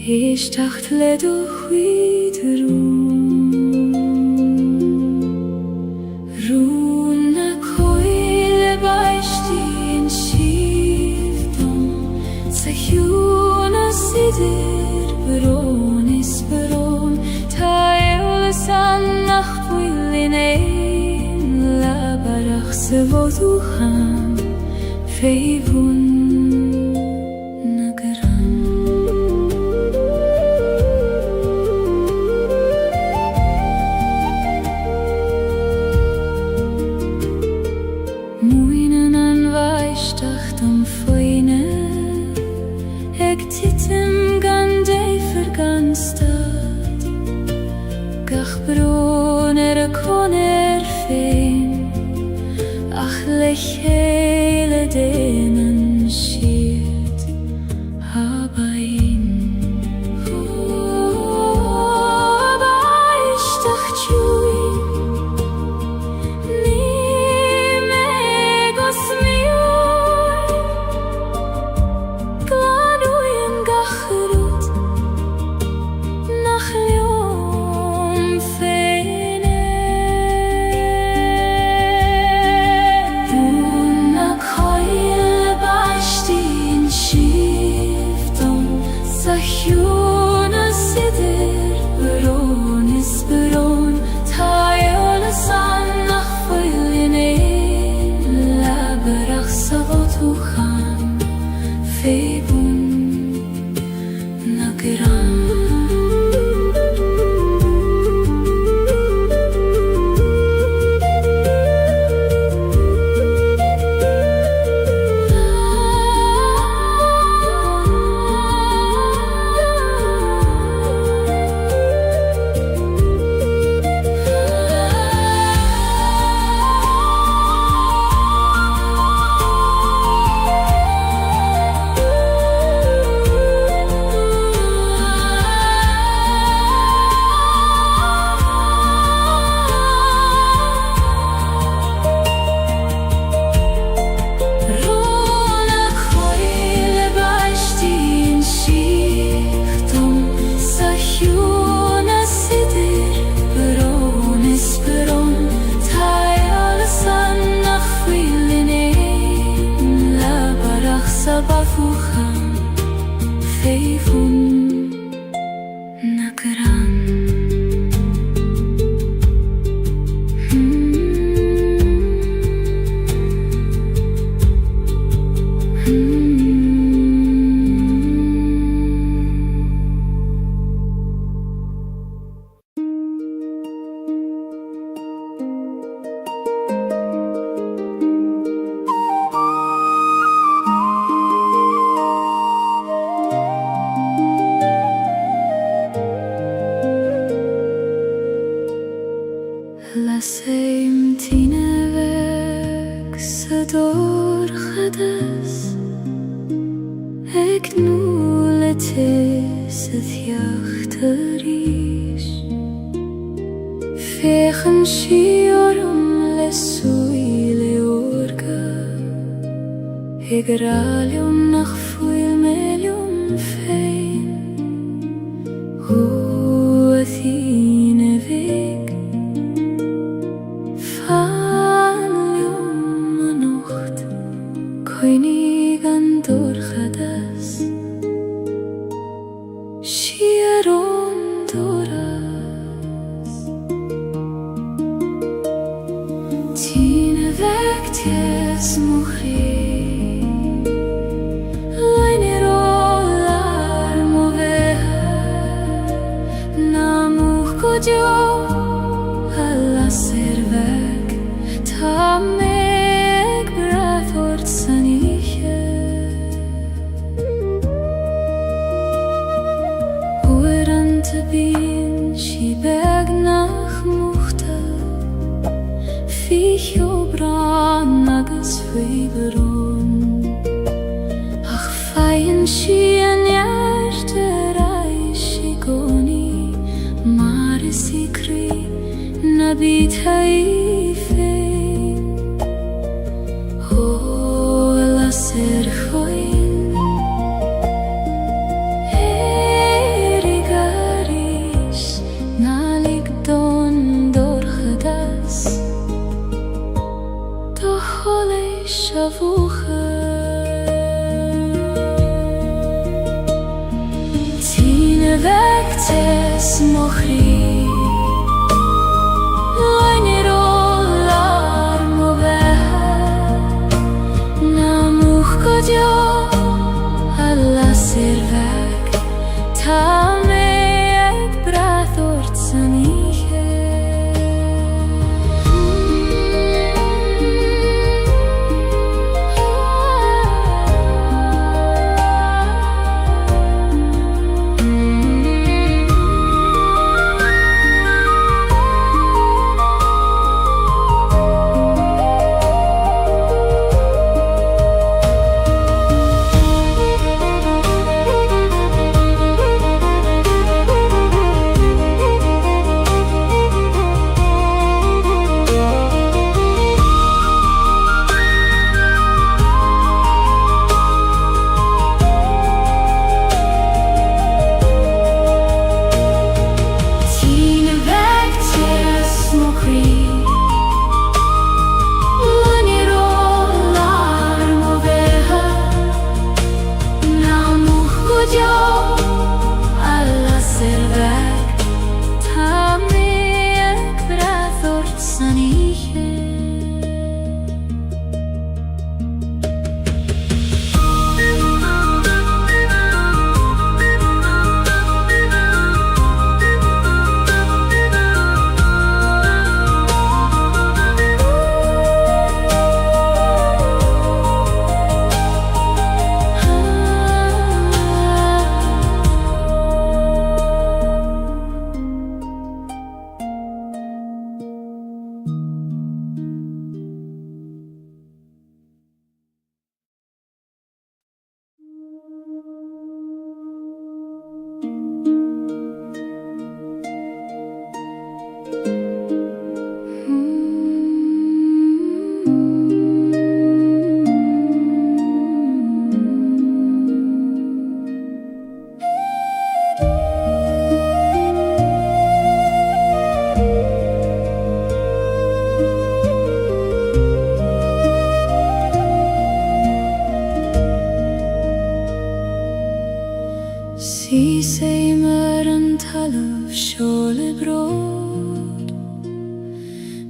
Ich dachte doch wieder Runa koile baistin shivdom Sahuna sidir bron is bron Tael san nacht willinein La barach se voducham Feivun hele denen schiert habain aber ich dacht chui ni me gosmiu klanu in gachrut nach leom Sahuna sidir bron is bron Tael san nach willinein La barach savotucham Feibun nagran Laseim tinevek sador chadas Ek nulete sethiachterish Fechen shiorum lesui leorga Egralium nach fuil melium fein Athine weg Koinig an dorchadas Shieron doras Tine weg ties muchi Leine rolar moveha Namuch kodjo Alla servek Tamek brathort saniche Oerante bin Shibeg nach muchta Ficho bran nagas feiberon Ach fein shien jerte reishigoni Marisi kri nabit haifein Ser choin vekte smochri Lainer olar moveha Namuch godio alla servek Ta me ek brath ortsaniche Si sei maar een half schole brood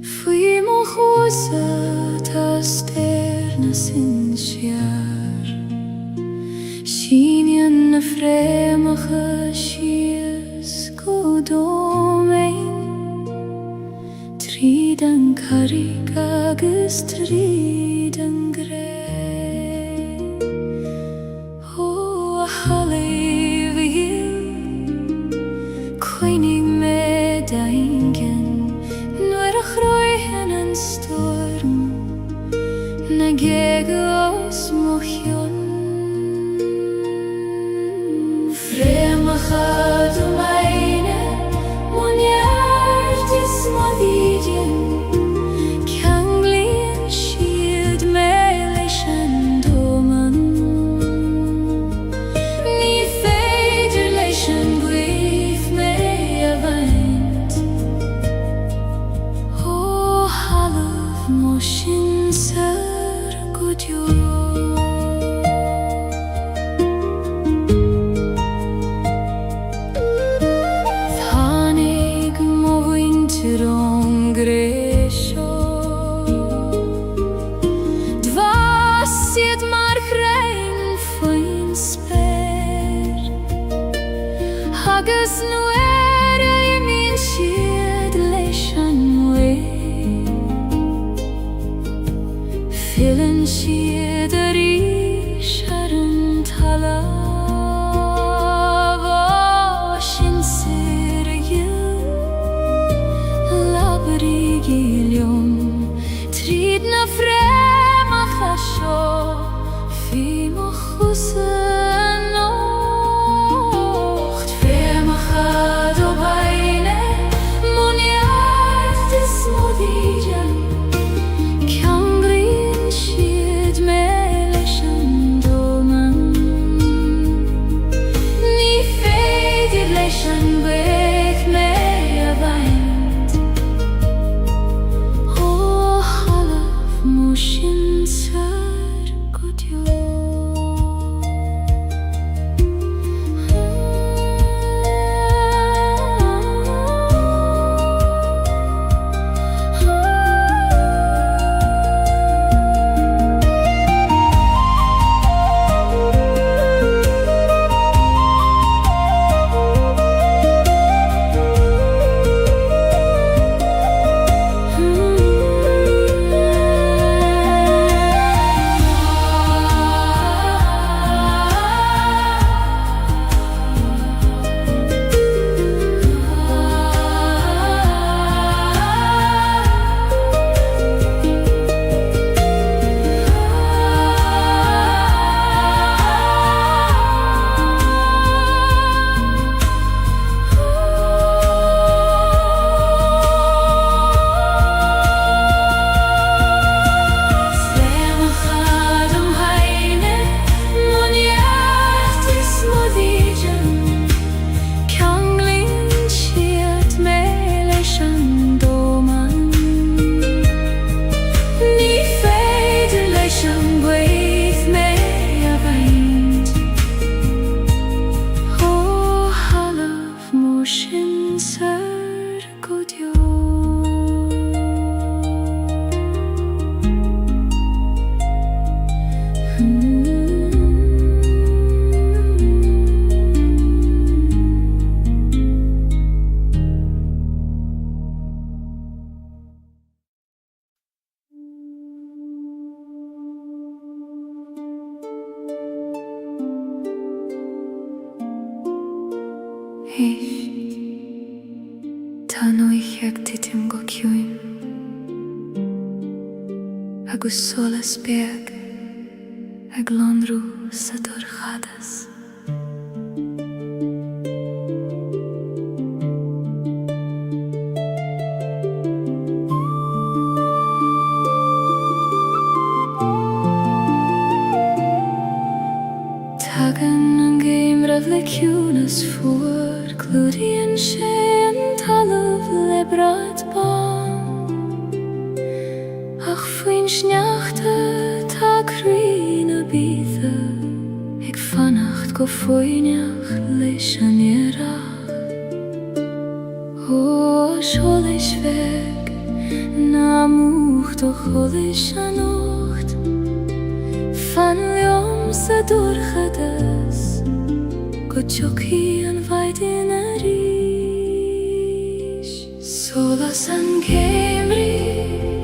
Fui mo goze tas ternas in sjaar Sien je fremige schies godomein Triden karik agus triden grey O halle Koinig me daingen Nur a groeien en storm Na gegos mochion Fremige du meine Mon hjert is modidjen Kanglien schild me leishen domen Ni feder leishen brief me Moshin ser godjo Thanig mo winteron gresho Dvasit mar grein foin sper Hagas nuere I min schied leishan Fillen schiederi sharon tala Vashin sirgil labri gilium Tridna frema chasho Fimo chusen nocht Frema chasho Ich Tá ich ag titim go ciúin agus solas beag ag lonrú sa dorchadas. Tagan an géimrah le ciúnas fuair clúdaíonn sé an talamh le brad ban ach faoin sneachta tá crí na bíosa ag fannacht go foiineach leis an iarracht ó seolas feadh na múcht ó cholas an ócht fan leom sa dorchadas go teochaí an bhaid ina ríis. Solas an géimrí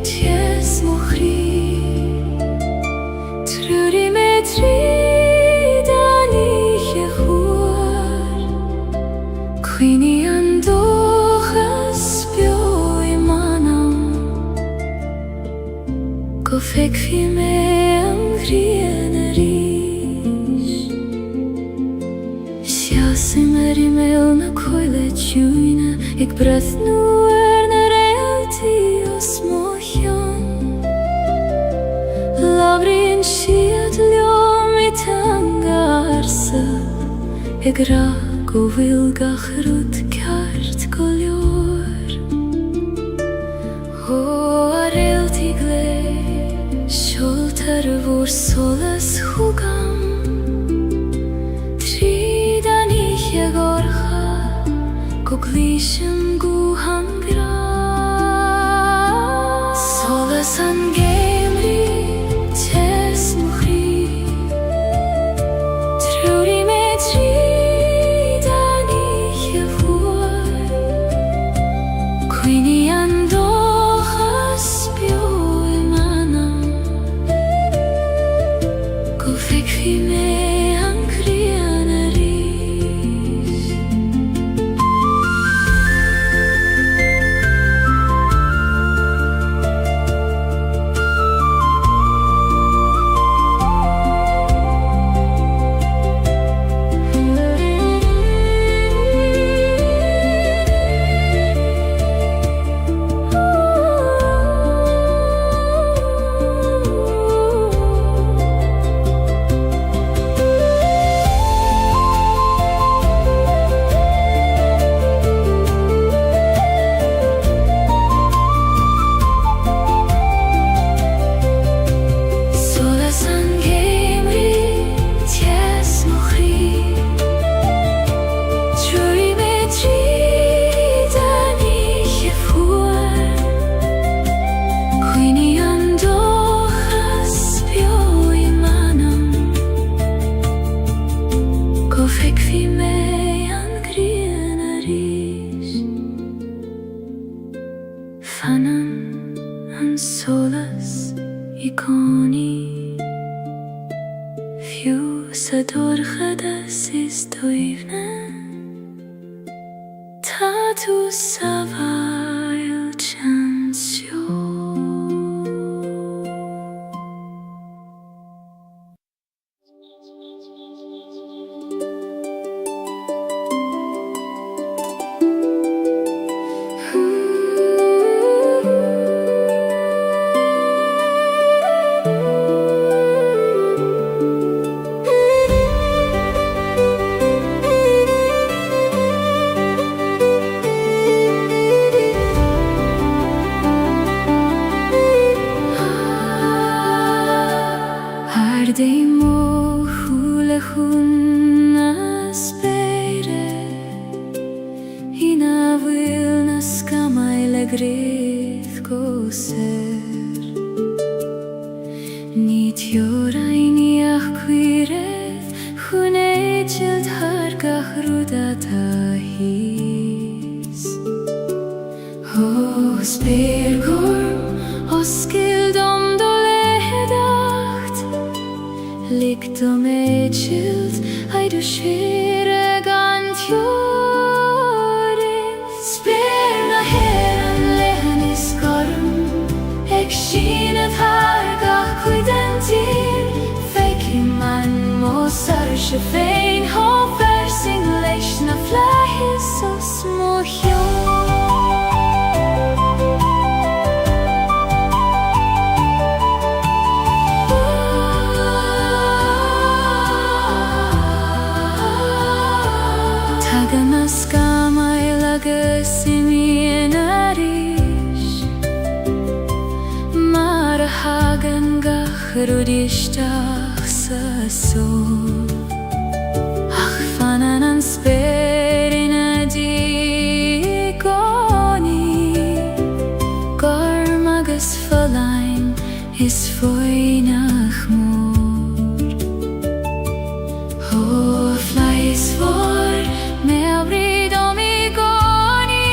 ties mo chrí trúri me tríd an ihe chuair cuoine an dóchas beo I manam go feicfí me an ghrian a ríis. Siasim imail na coile tiúine ag brethnú na réaltaí os mo cheann labhraíonn siad leom I tangarsa ag rá go bhfuil gach rud ceart go leor ó a réaltaí glé seoltar a bhór solas chúgam tríd an ihe gorcha go glísim gúham gra. Solas an géimrí tes mo chrí trúri me tríd an ihe fuair cuoine an dóchas beo I manam go feicfí me an ghrian a ríis. Solas an géimrí ties mo chrí trúri me tríd an ihe fuair cuoine an dóchas beo I manam go feicfí me an ghrian a ríis. Fannan an solas I gcónaí fiú sa dorchadas is dóibhne tá tú sa bhail teanseo. Ardei mo hula na spere Ina bhfuil na scamai le gréith go ser Ní teorainiach cuireth chun éitilt thar gach rúda tá hís ó spéir gorm oscail dom do lehedacht licht do méitilt aidu sire gan teor se féin há versing leis na fleithí so smóthio. Taganas gamai lagus I mian aris Mar a hagan gach rudisteach sa sol Ach fanan an sperin a digoni Gorm agus falain is foinach mór Ho fleis vor Meabrid om I goni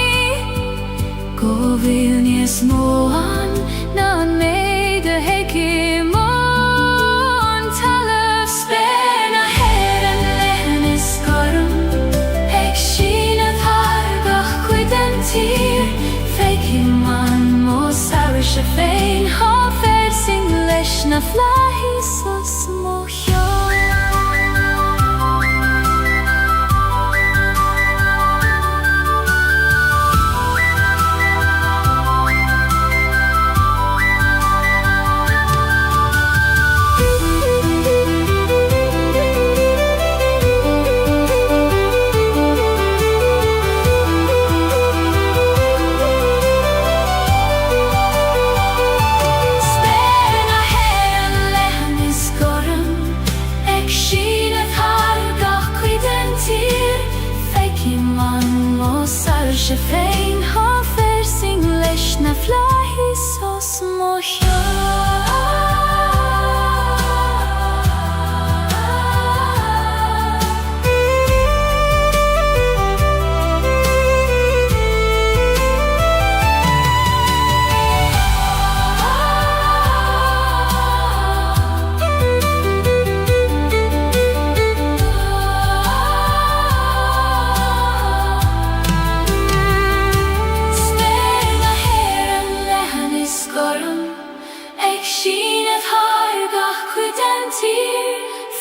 Go vilnies moan Nan meide heki mon Talaf spena heren lehenes korm Ek shinat hargach quiden tir Feki man mo sarische fein Ha versing lesh na flahi so smohjo Se féin há versing leis na flaithí so smóthio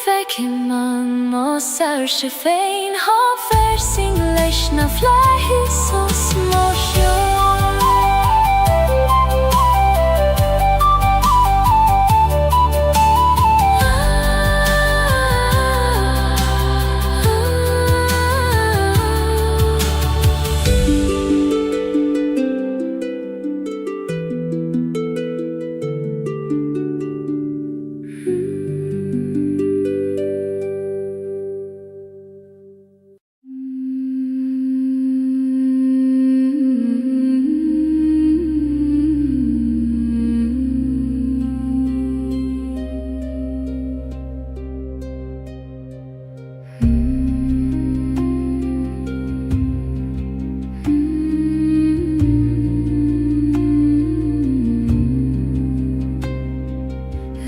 Fekiman mo sarische fein ha versing leis na flaithí so smóthio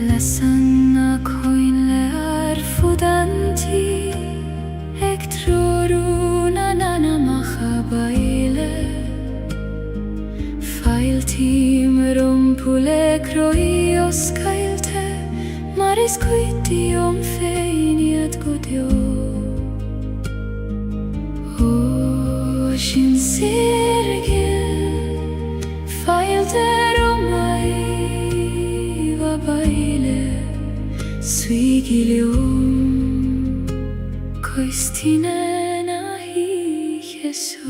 Lesan na coin le ar fudanti Ek troru na macha baile Failti rumpule croios cailte Maris cuiti feiniat godio O sin sirgil Failte romai va baile Suigilium Coistine nahi Jesu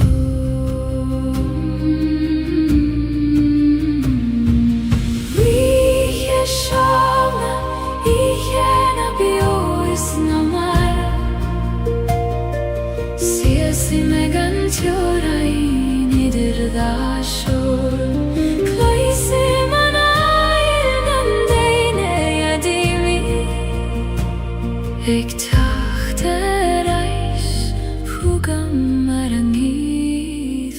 Riche shavna Ichena biois namar Siesi megan tjorai Nidir da shor Kloisi manail Nandeine yadimi Ik tachte reis Fugam marangit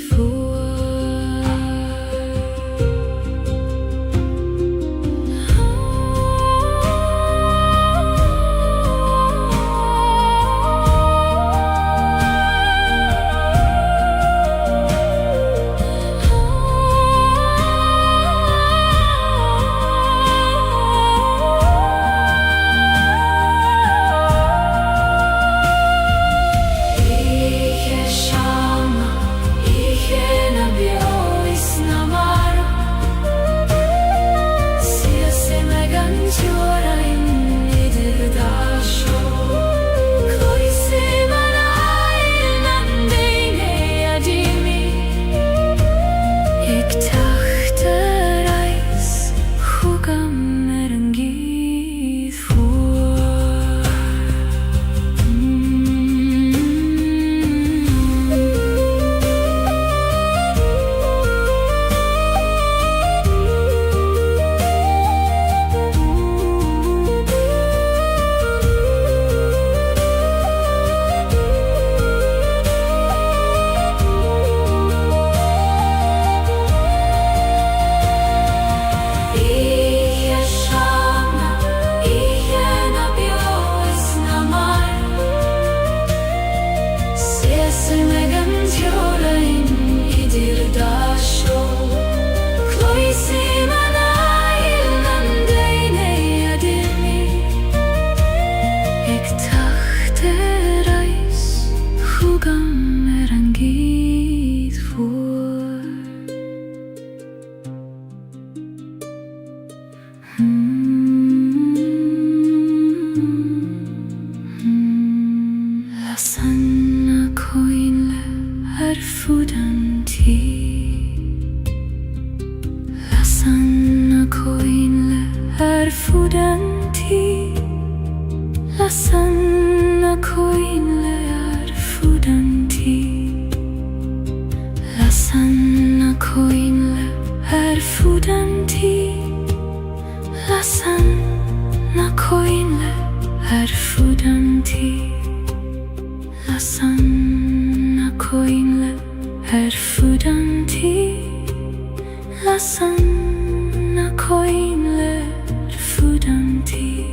foden ti Lasan koinle foden ti Lasan koinle foden ti Lasan koinle foden ti Lasan koinle foden ti Lasan koinle foden ti Lasan koinle foden ti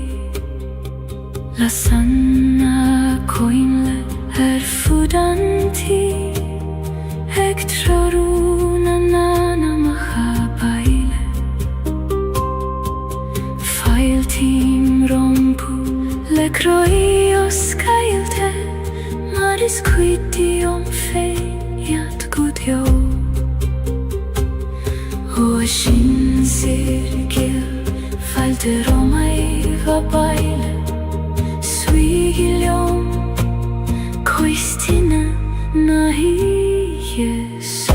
Lasan koinle foden ti Ektraruna nana mahabaile Failtim rompu lekroios Gaeilge Maris quitium feiat gudjo Ocean cirkel falte romai vabaile Suigilium koistina nahi Jesu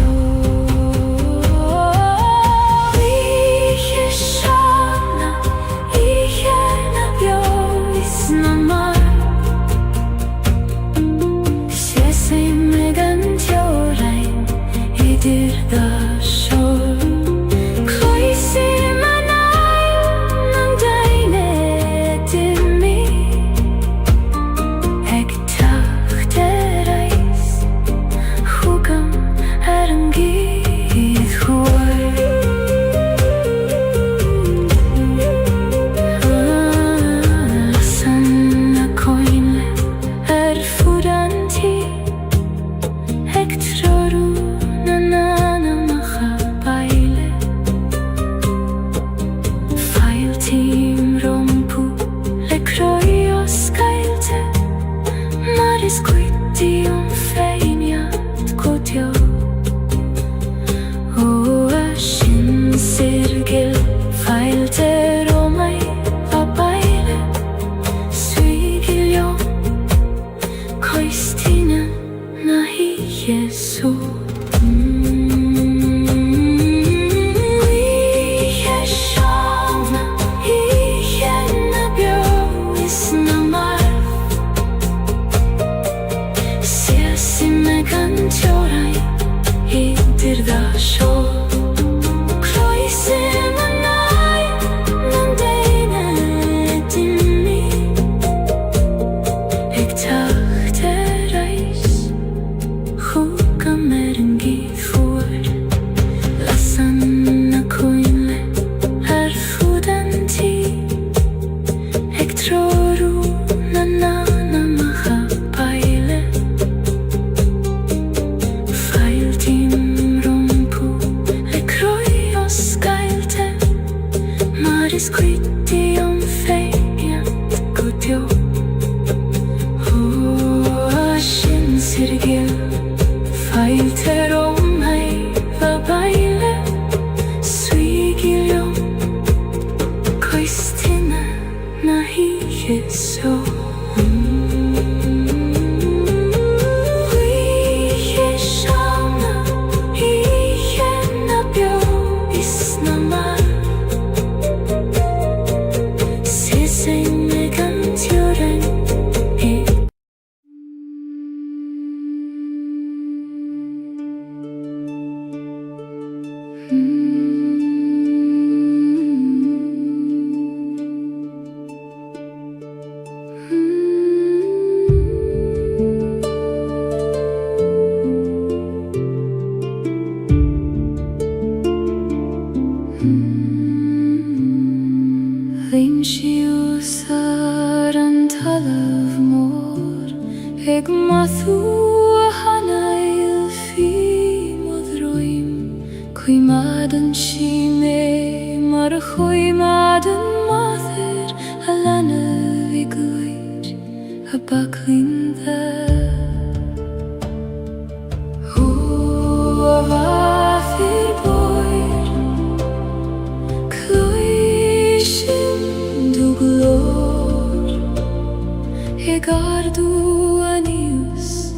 Gardu anius,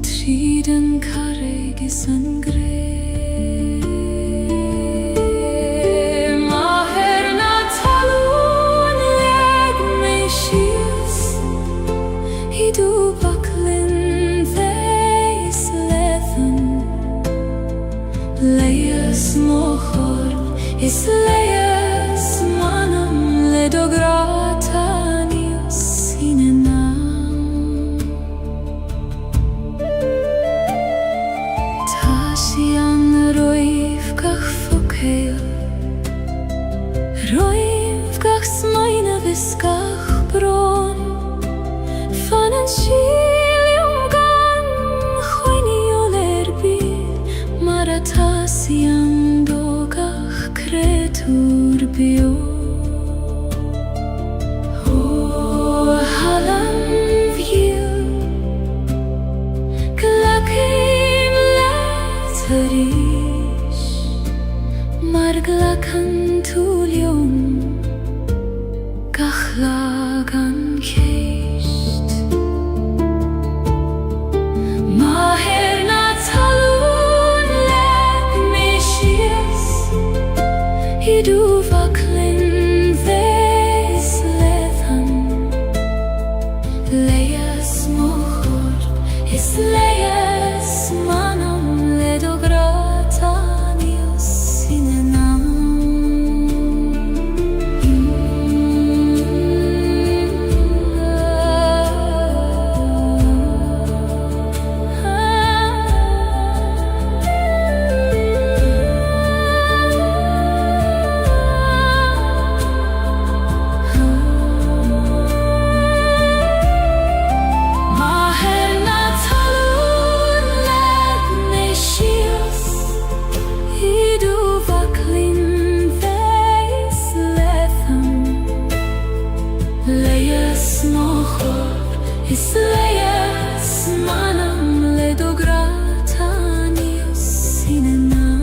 triden karegi sangre Maher na talun leg meishius Hidu baklin veis lethan Leias mochor is leias manam ledogratanius sinenam Tasian roiv kach fokheil Roiv kach smaina viskach bron Fanen shilium gan choini olerbi Maratasian dogach kretur bio Marglakan tulium Gachlagan keist Maher na talun leg meishias Hidu vaklin veis lethan Leias mochor is leias manam ledogratanius sinenam Is leias manam ledogratanius sinenam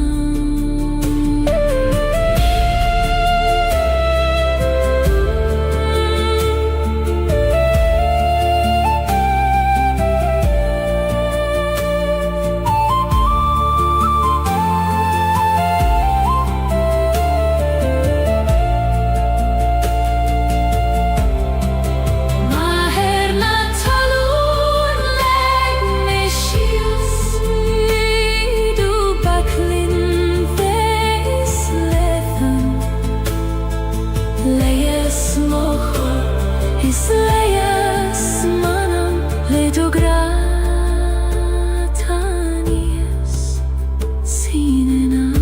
Is leias manam ledogratanius sinenam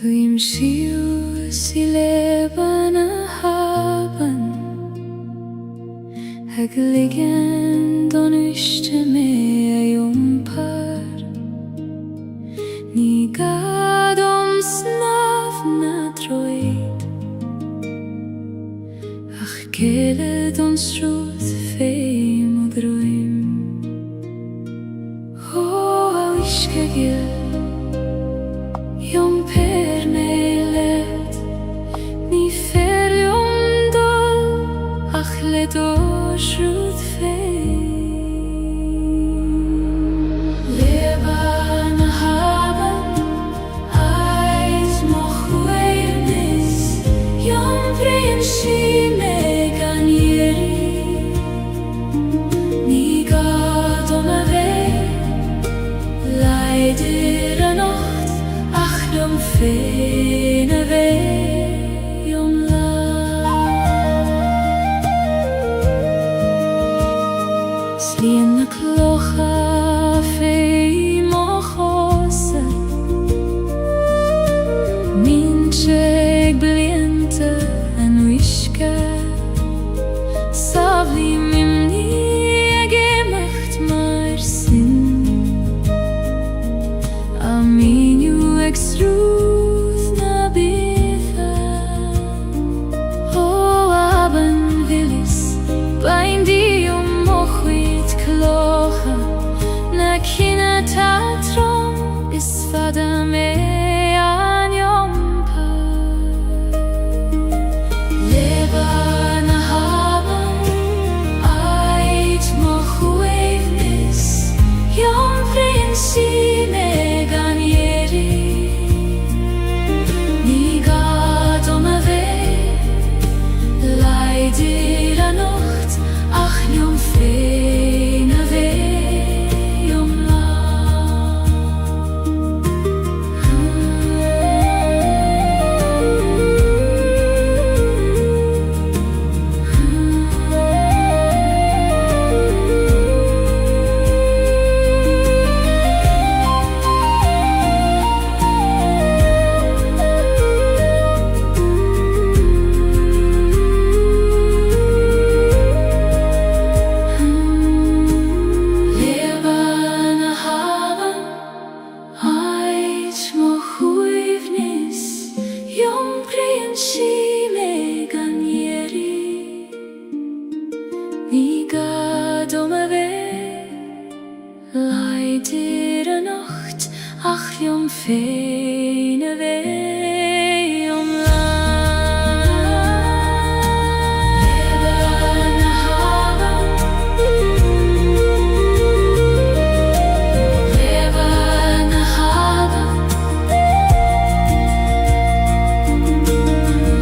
Vim shius I leban haben Hag liggen don ishte me jumpar Ni gadom snav na droid Ach kele don struth feim og groim Ho au ishkegil Jom per nelet Ni fer jom dol Ach ledosh rut fein Leban haben Eis moch weirnis Jom prein shi megan yeri Ni gadom ave Leider anocht Dum fene ve jom la Slien na klocha fei mochose Mincheg bliente en wishke Savli mimni locha na kina teatrom is fada me an jompa leba na haban ait mo chuevnis jom prinsi me ganieri ni gad om a ve leider a nocht ach jom fein a ve jom la Feine weh Leben haben Leben haben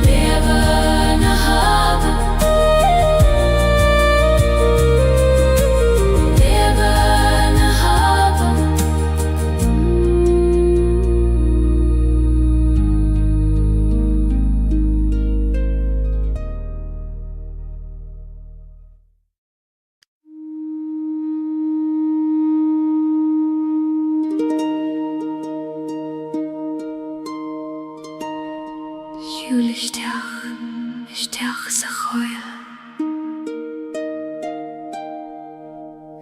Leben haben Leben haben Isteach sa choil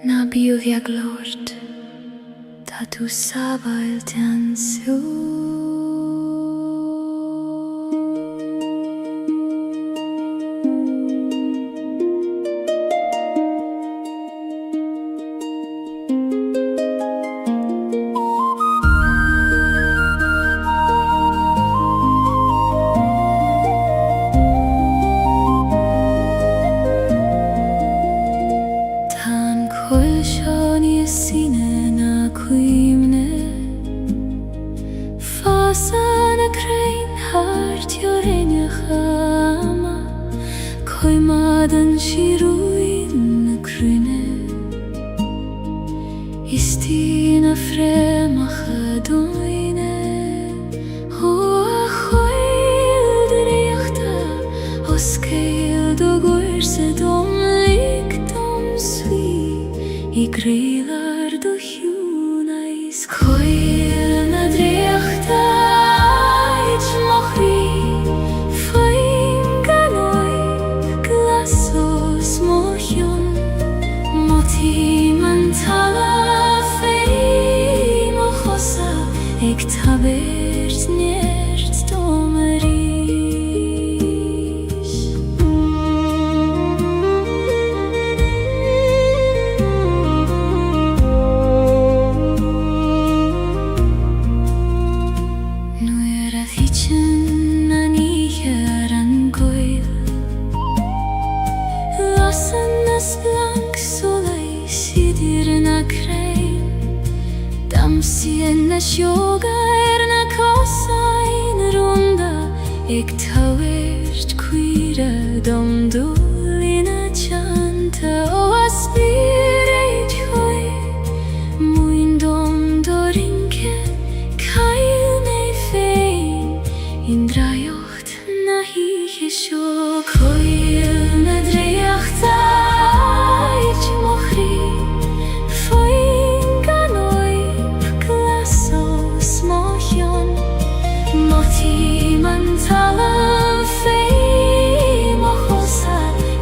Na bíomh glórt Tá tú sábail ten sú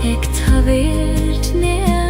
Eg ta virt ner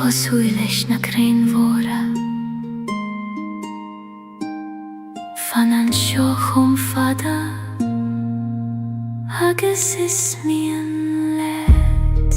Cosú leis na crain mhóra fan an seo chum fada agus is mian leat.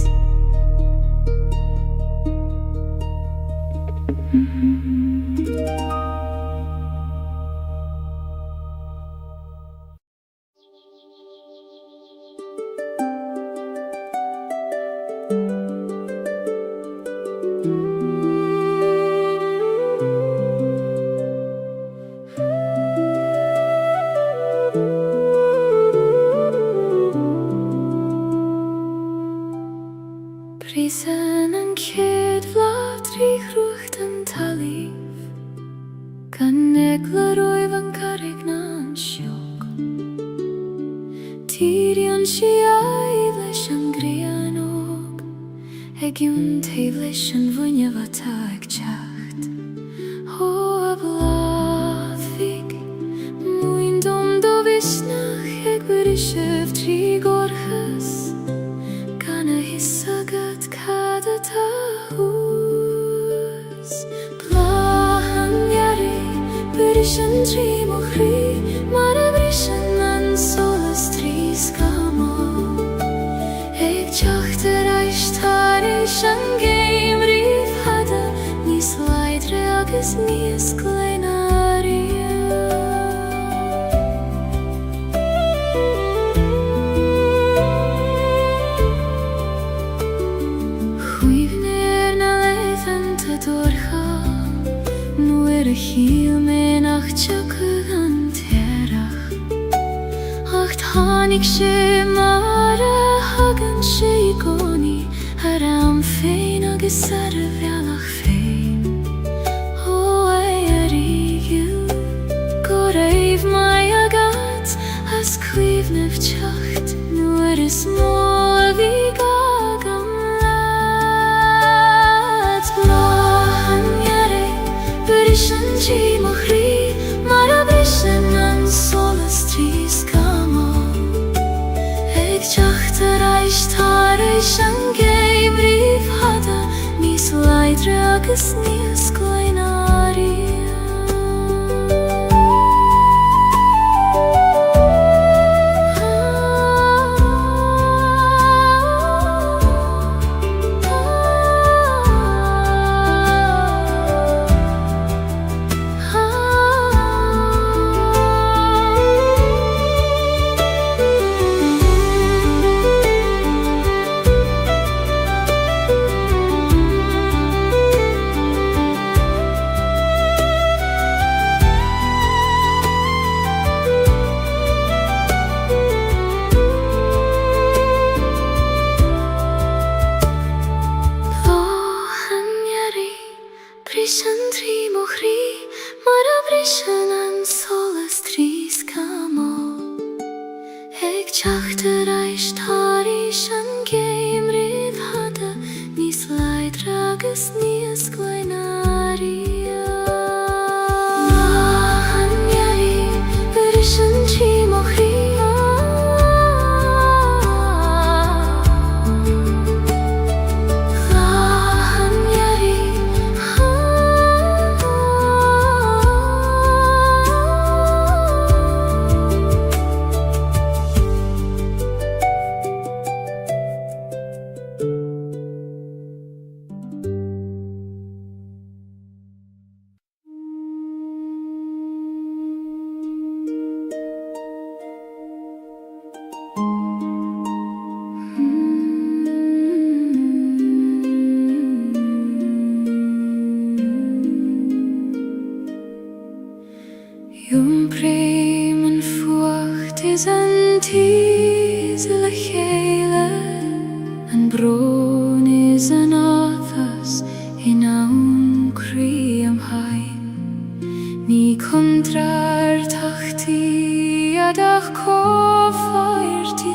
Brisen an céad bhlad trí chrucht an talíh gan egla roimh an carrig na an seoch. Tíri an siaidh leis an grian óg ag iún taobh leis an bhuinneamh atá ag teacht. Ó a bhlad fig muin dom do visnach ag brisibh trí gorchas gan a hisagad cad atá hús. Blahan geri bris an trí mo chrí mar a brisan an solas trí scamó ag teacht ar aistar éis an géim riomh hada níos leidre agus níos gleinaria. Nuair a chiel mé nach teagadh an tearach ach tháinig sé mar a hagann sé I gcónaí ar am féin agus ar a bhealach féin. Ó é a rígiú go raibh mai agat as cuimhnimh teacht nuair is mó a bhí gagam leat. Blahan geri bris an trí mo chrí mar a brisan an solas trí scamó ag teacht ar aistar éis an géim riomh hada níos leidre agus níos gleinaria. Bris an trí mo chrí mar a brisan an solas trí scamó ag teacht ar aistar éis an géim riomh hada níos leidre agus níos gleinaria. Blahan geri bris an trí mo chrí Jún breim an fuacht is an tíos le chéile an brón is an áthas in awn crí am hain ní contrar tachtaí adach cófáirtí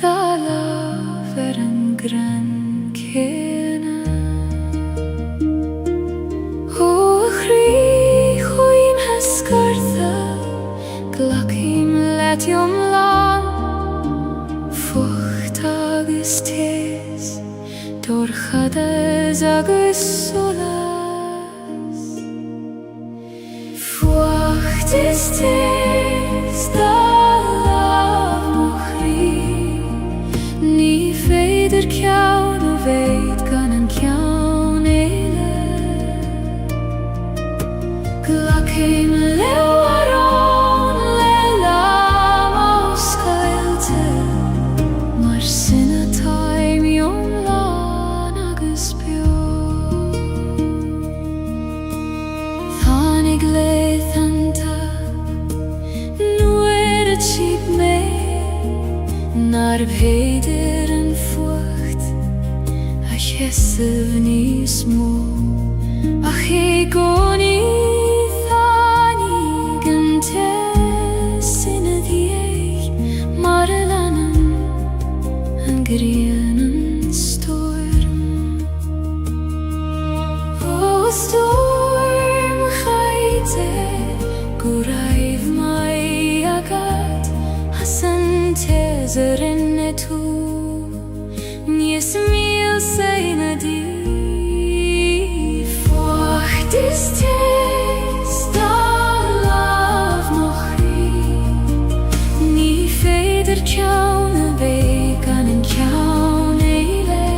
dá láf ar an gran céna. Ó chrí chuim hescartha glacim letiom lán fucht agus tés torchadas agus solas. Fuacht is tis da laf mochri, ni feidir ciaun o veid gan an ciaun eile. Glacim leo aron le lam o Gaeilge, mar sinna taim ion lan agus bio. Tháinig leith anta nuair a tíb mé, nar bhéidir an fuacht a cheisibh níos mó, ach é gcónaí Grian storm. O storm chaite, guraif mai agad, hasan tezerin etu, nies mil seina di. Fuacht is tes da laf mochri, ni feidir ciaun a veid gan an ciaun eile.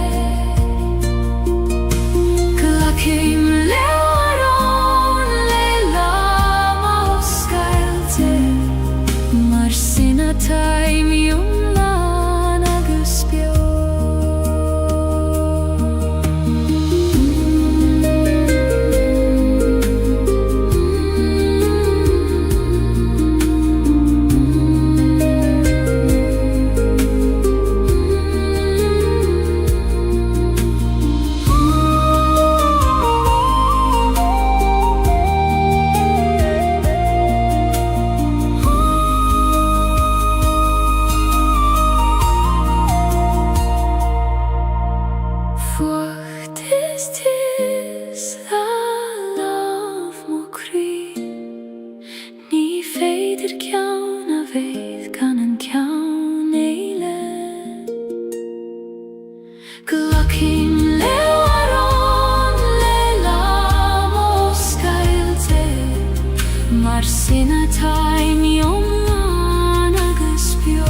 Glacim leo aron le lam o Gaeilge, mar sinna taim ion lan agus bio. Fuacht is tis da laf mochri, ni feidir ciaun a veid gan an ciaun eile. Glacim leo aron le lam o Gaeilge, mar sinna taim ion lan agus bio.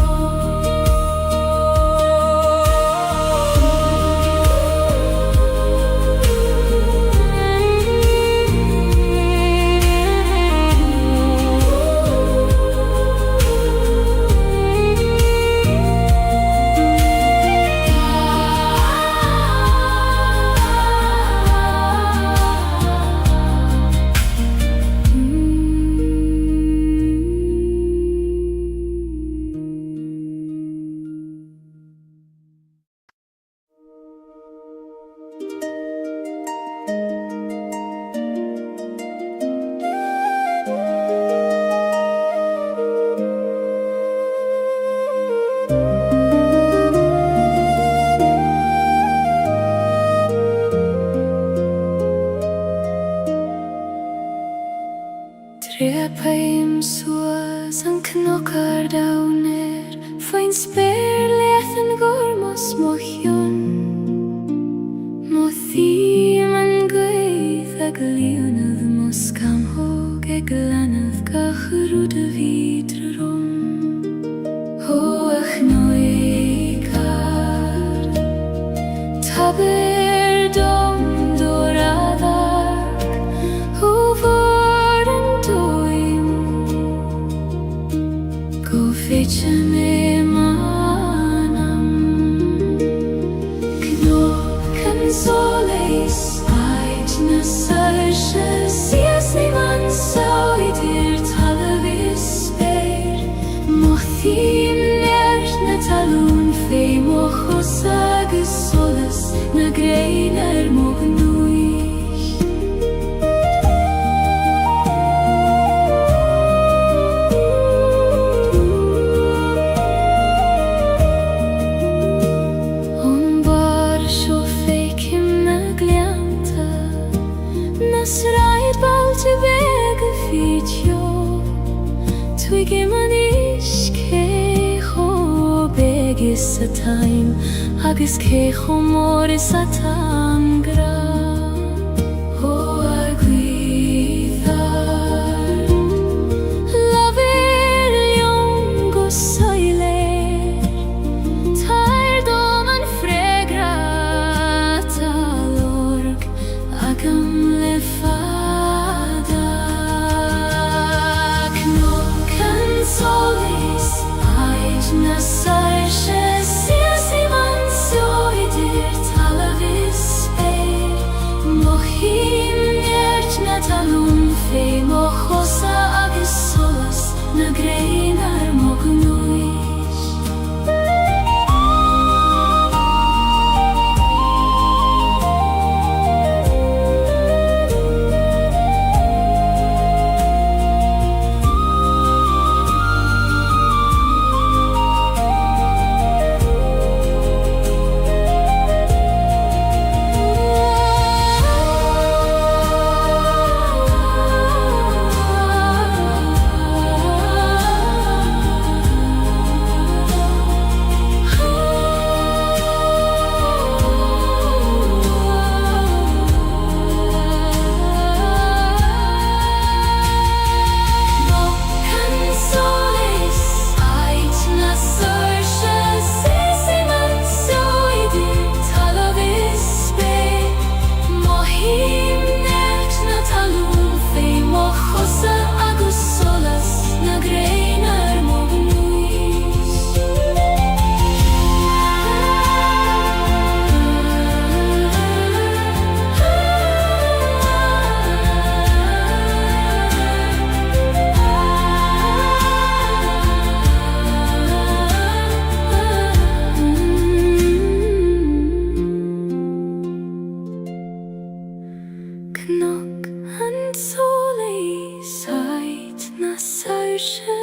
Trepaim suas an knockar downer, fain spéir leith an gormos mochion. Mo thím an gaith ag líonad mos cam hog ag lanad gachrúd a vidre rom. Hoach noikar, taber dom doradag, over and doim. Go fetcha me manam, knock can soleis, ait na sarsha, sias ni man sauidir talavis speir. Mochthim nert na talún fei mochos agus solas, na grein moch nuich. On bar sjo feikim na glianta, nas raid bal te vega fitjo, twigim an ishke cho begis a time agus cé chomór is a tangra ó a gwyddar Lafir liong go soiler Tair dom an fregra talorg ag am lefada Cnwc yn solis aid na sarse sias I mansio I dyr talafis eir Mochim niert na talwn fe mochosa agus solas na grein ar mognwys Cnwc yn solis aid na sarse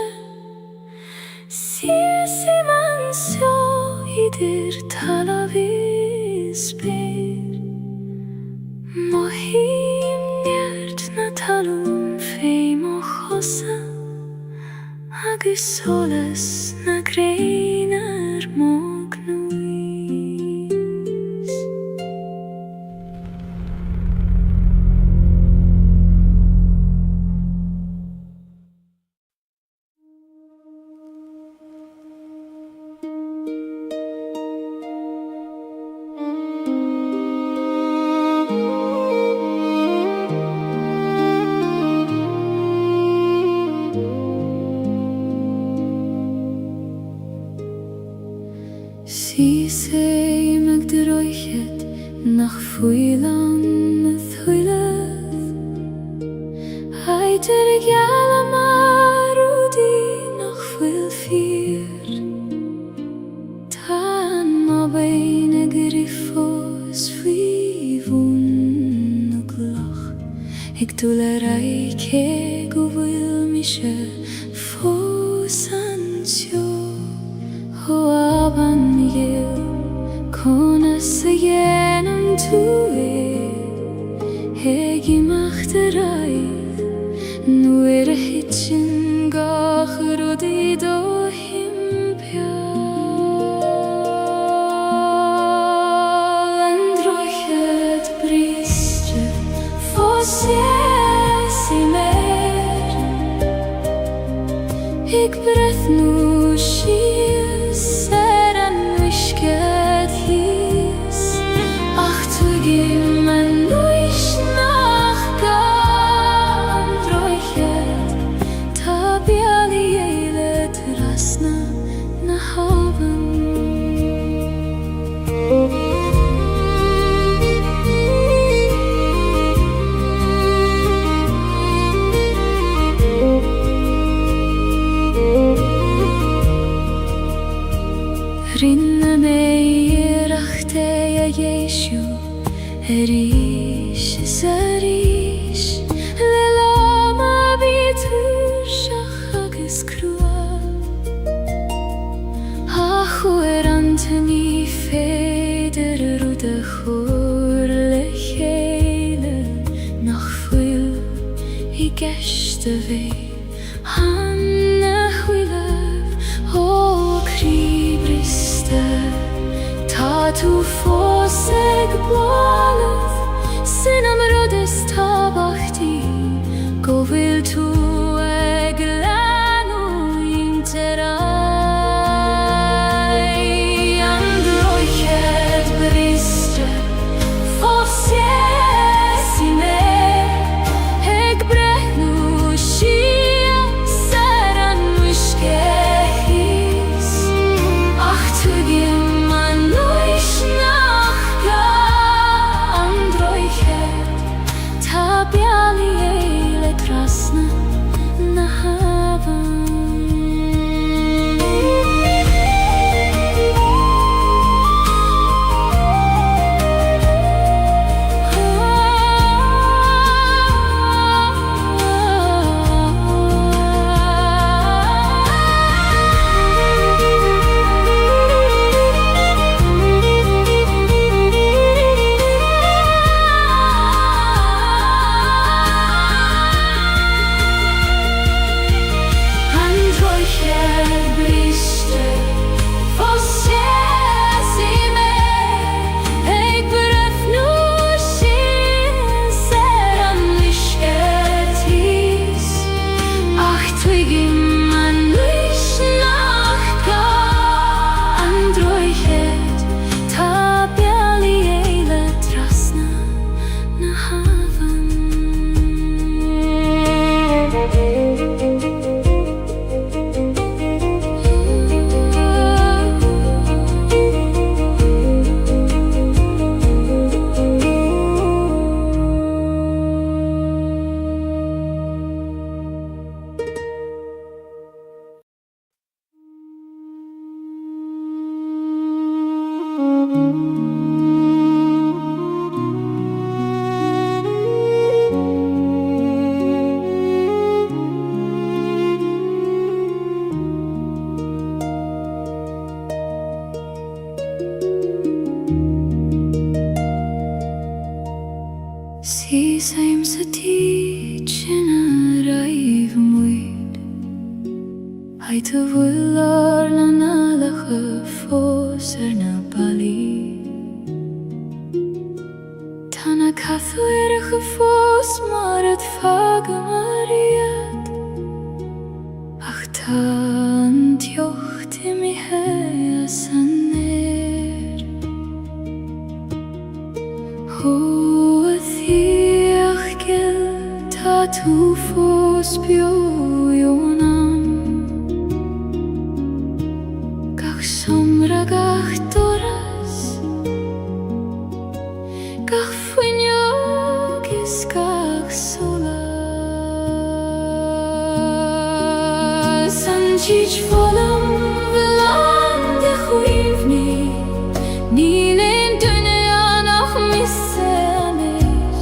Sias I mansio I dyr talafis byr Mohim niert na talwn fe mochosa agus solas na grein ar mognwys Si sé meg de roichet nach fuilan na thuilad Aidir gala marudi nach fuil fir Tan ma bain a grifos fuivun na glach Ik dule raike go vil mishe fos ansio Ho aban yil kona sayenam tue Hegi machterai Nuer hitchin gach rodi do himpia Androichet bristre fos yes I mer Ik breth nu shies er an wishket hies Ach tugim an nuish nach gan droichet Ta biali eile trasna na haven Rinne mei rachte ja Jeshu Erish zarish Le lama bitur shach agus krua Achu antoni feder rude chur le chele Nach fuil I geshte vei Hanna huilev O kribriste Ta tu foseg bwalów Synam rodes tabachti Go vil tu eglanu interai Androchet brister Fosjesime Eg brehnu shia Saran mushkehis Ach tugim man nuishnachka Androchet Tabiali eile krasna nahavan Same city, raiv muid Hai te willar na nalige fos na bali Tana kathuerige fos maar het vage mariet Ach tant jocht im I heasaner Tu fos bioionam Gach somra gach doras Gach fuignogis gach solas Sanjich volam velande chuivni Nilen dunean ach missenes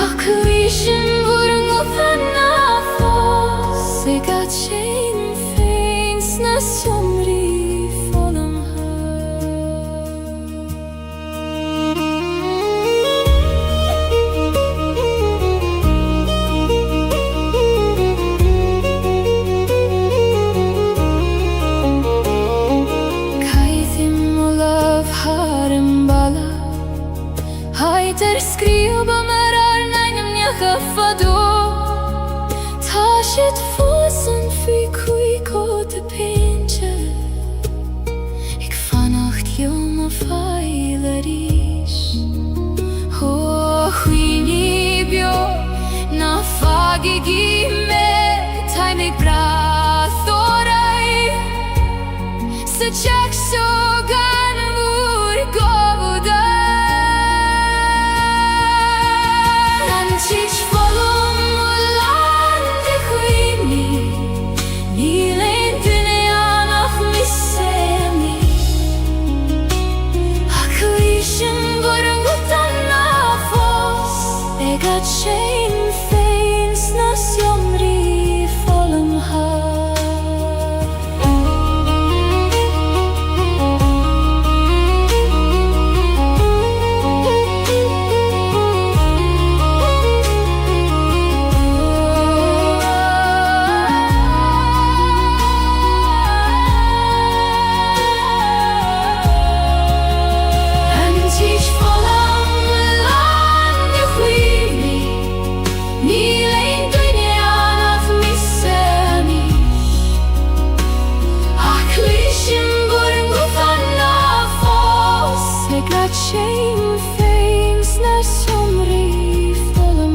Ach kuishin vurung ufanna fos Segat shein feins na somri volam Kaithim olav harem bala Haiter skriva merar nainem njachafado Tashit fosen fi kui kote pinche Ik vannacht joma feilerish Ho huini bio na fagigi me Taimig brathorai Se chak so gan vur govuda Nanchich volum ulande chuivni Nilen dunean ach missemi Akuishim vurung utanna fos Egat shein feins na somri volum ha shame things na somri fallen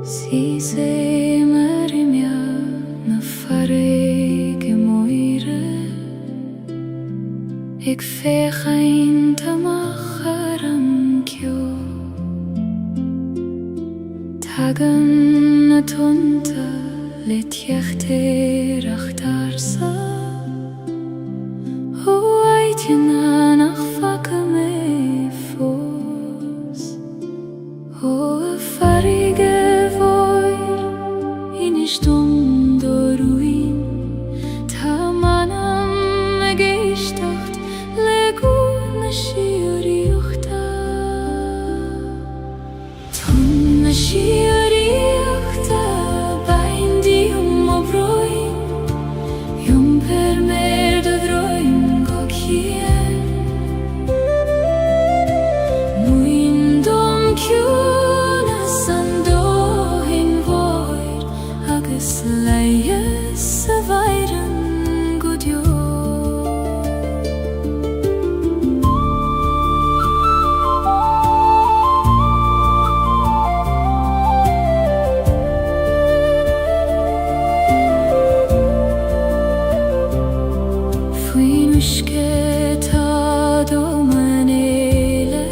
Si se marimia na farige moire Ik veeg eind amacharam kyo Tagan na tonta let jechter achtarsa O aitjena nach fakame fos O farige Stunde ruin Tamanam gestacht Leguna shioriuchta Tunna shioriuchta Baindi obroin Yum per merda droin gokien Muindom kyuna sando Slayes vairen gudjo Fuinushke ta domanele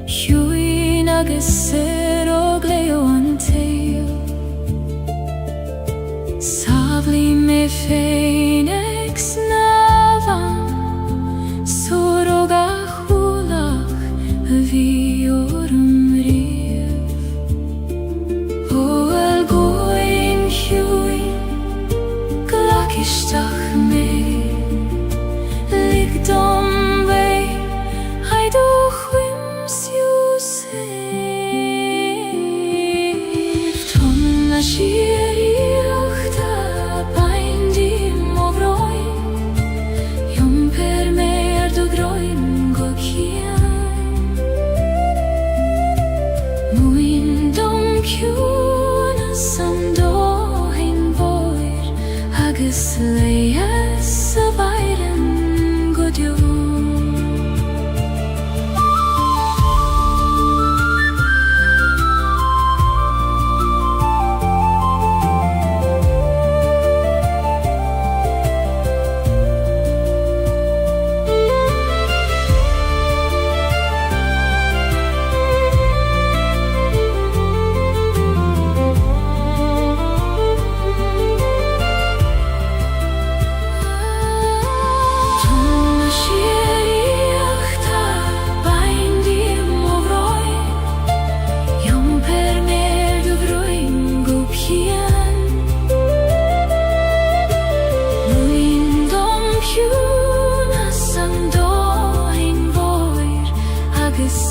Huina gesero gleo anteo Savli me phoenix navan Soroga hulach viorum riev O el goin huin Glakishtach me Ligdom vei Haidoch wims Yusef Tonna shiri Slayes vairen gudjo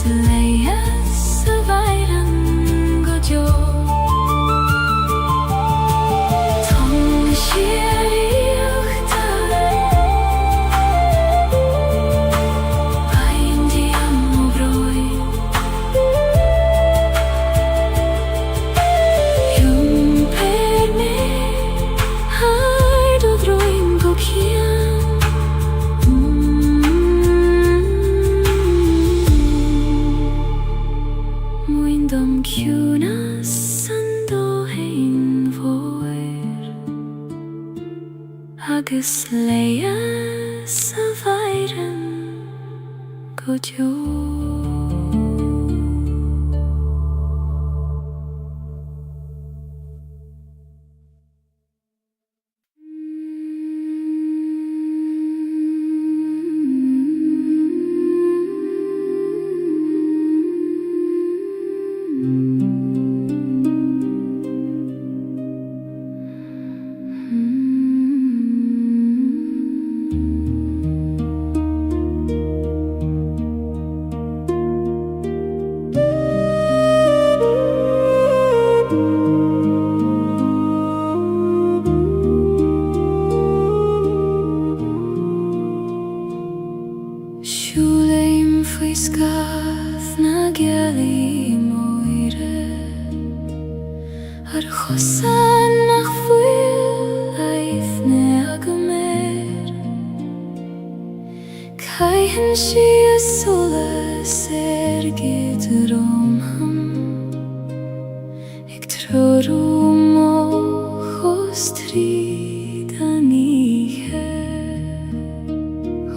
Slayes vairen gudjo Tom shiriuchta Baindi amobroi Yum per me Haido droin gokian leia sa feiren go jo. Siúlaim faoi scath na Gaeilge moire ar chosan nach fuil aifne agamer caihan si a solas gidromham ag trorú mo chostri danige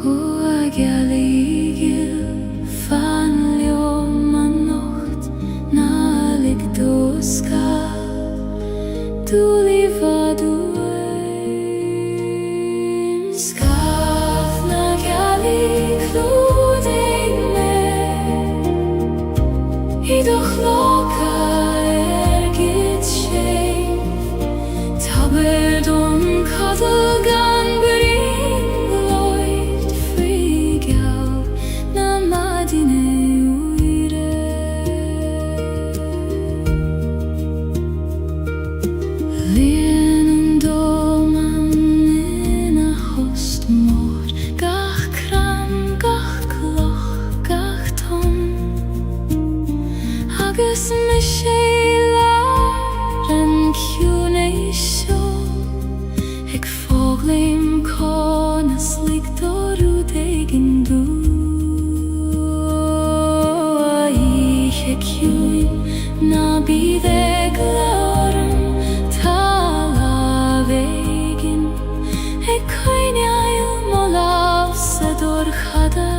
o a Gaeilge fan leom an nocht na lig doska du livadu Scaf na Gaeilge clúdaigh me idoch loca gid sé tabair don cadal gan bring loid faoi geal na madine uire Líon an dóman ina host mór gach cram, gach cloch, gach ton agus me sé lear an ciúnéis seo ag fóglaim conas lig dorú déigin dú a ihe ciúin na bíd ag leoram tal a bhéigin ag coinneáil mo láv sa dorchada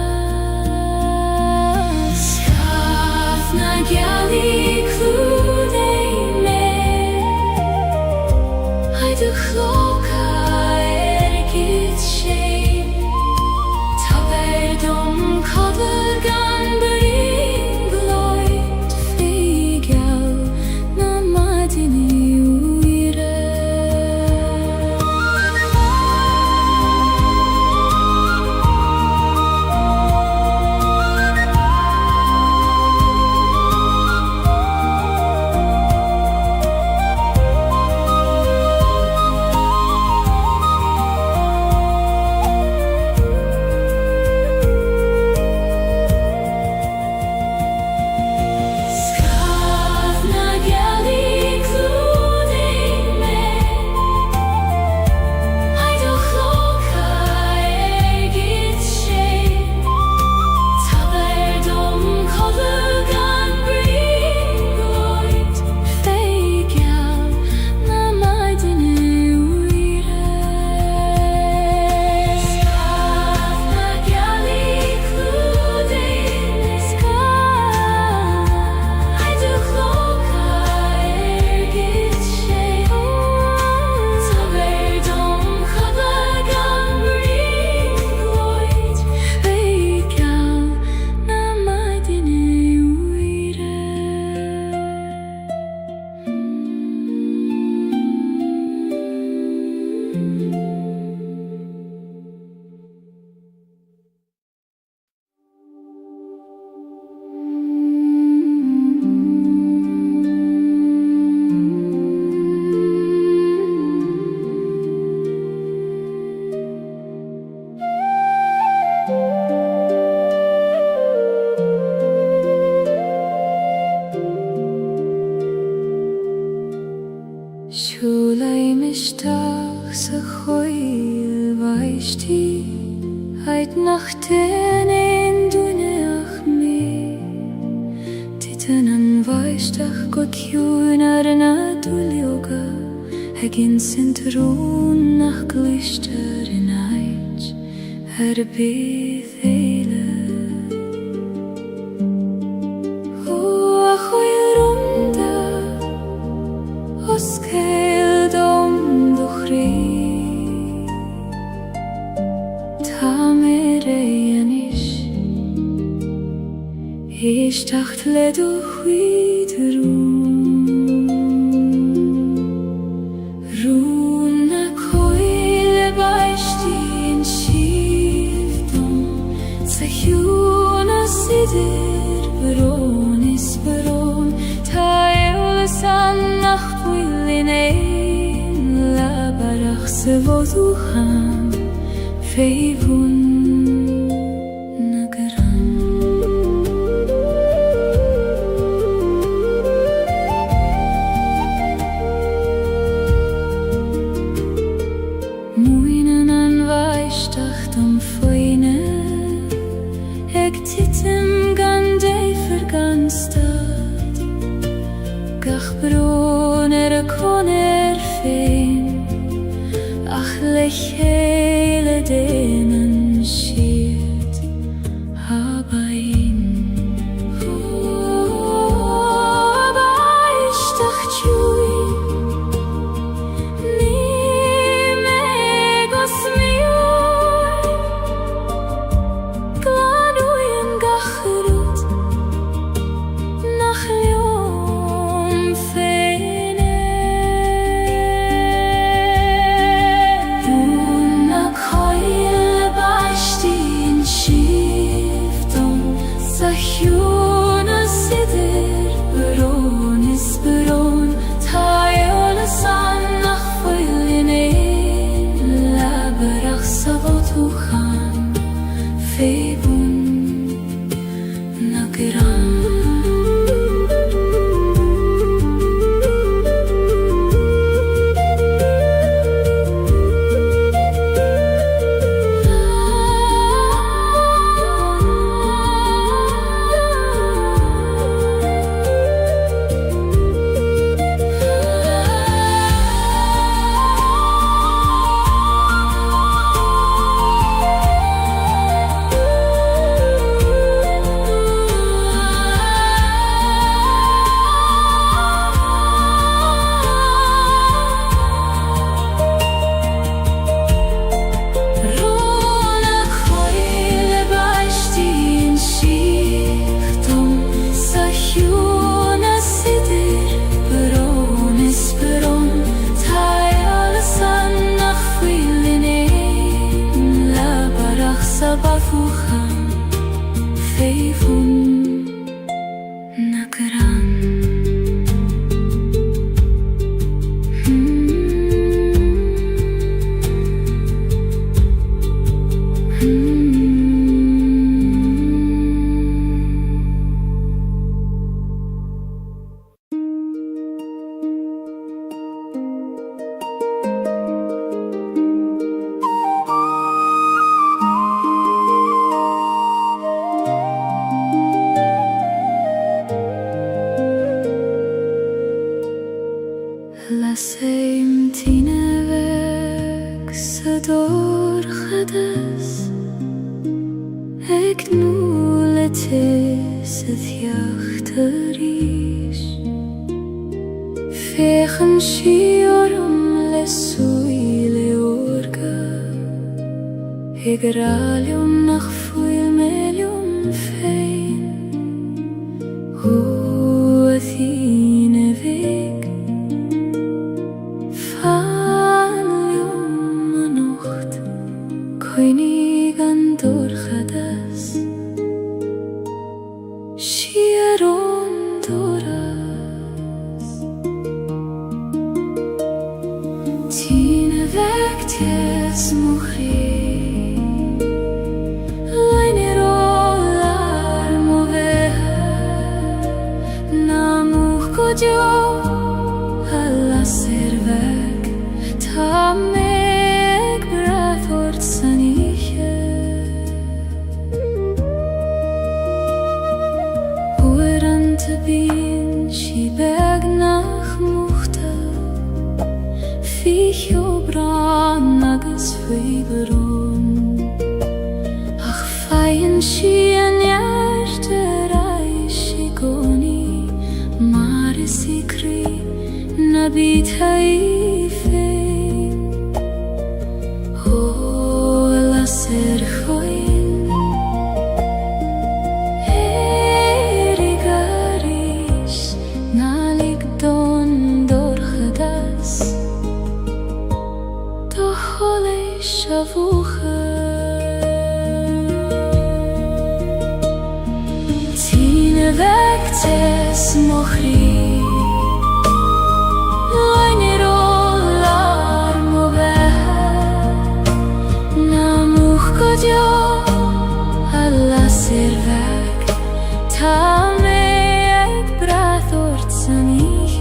Scaf na Gaeilge clúdaigh me idoch loca gid sé tabair don cadal gan bring loid faoi geal na madine uire Scaf na Gaeilge clúdaigh me idoch loca gid sé tabair don cadal gan bring loid faoi geal na madine uire Scaf na Gaeilge clúdaigh me Scaf idoch loca gid sé tabair don cadal gan bring loid faoi geal na madine uire Siúlaim isteach sa chóil bhaistí ait nach déanain dúineach mé Titan an bhaisteach go ciúin ar na dúilioga ag in sintarún nach glistear in her bydd eilydd. O achwyl rwmda os gael dom dwchri ta mer ei anish ish tacht ledu chwyd rún na coile baistin shifton sa hiúna sidir baron is baron ta eulas an nacht wilin ein la barach se voduchan feivun hele denen schiert habain aber ich dacht chui ni megos mioi glanuyen gachrut nach yom Igralium nach fuilmelium fein Huathine weg Falium anocht Koinigan dorchadas Shiaron doras Tine weg ties muchri alla servek ta meg brathort saniche Sian shigoni mare sikri nabitaife o la serhoin erigaris nalik don dorhadas to hole shavucha Vectes mochri Loinero larmo vehe Namuch godio alla servek Tame ek brathort saniche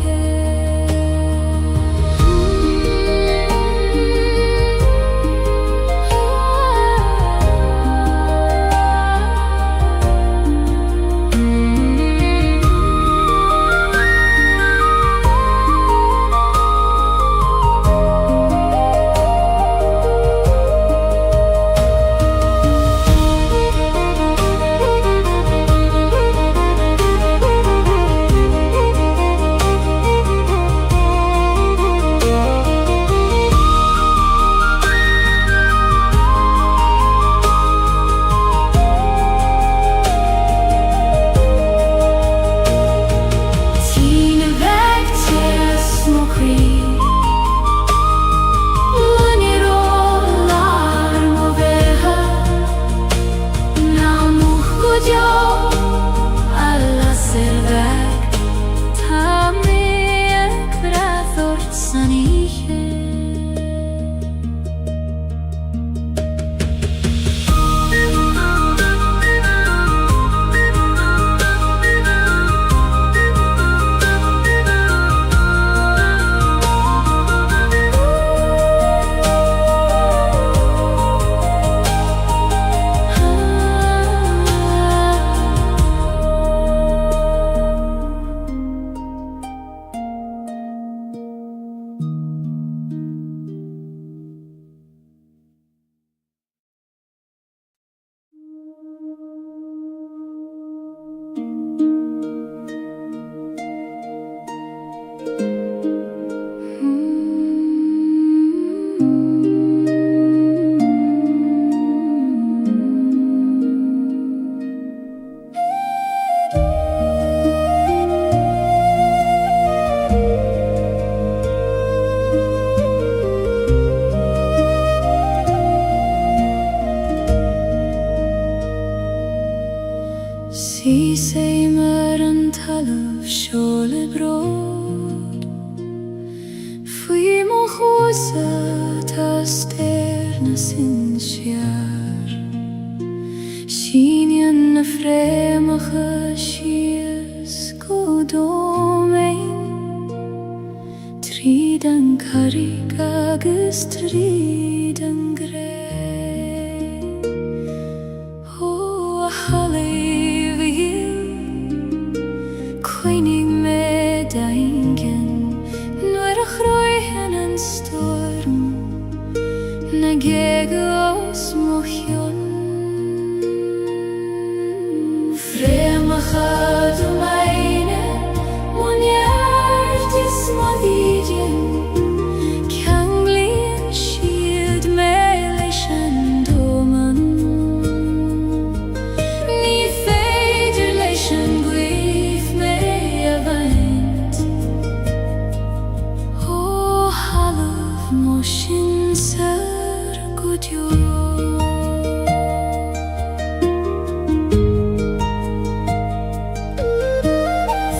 Si sei maar een talf schole brood Fui mo goza ta sterna sin sjaar Shinyan na fremige shies godomein Tridan karik agus tridan grey Oh, Koinig me daingen Nuer a chroihen an storm Na gegos mochion Fremachad meine Monjartis modidien Kanglien shield me leishan doman Ni feider leishan gwif me avant Oh halaf moshin sar godyo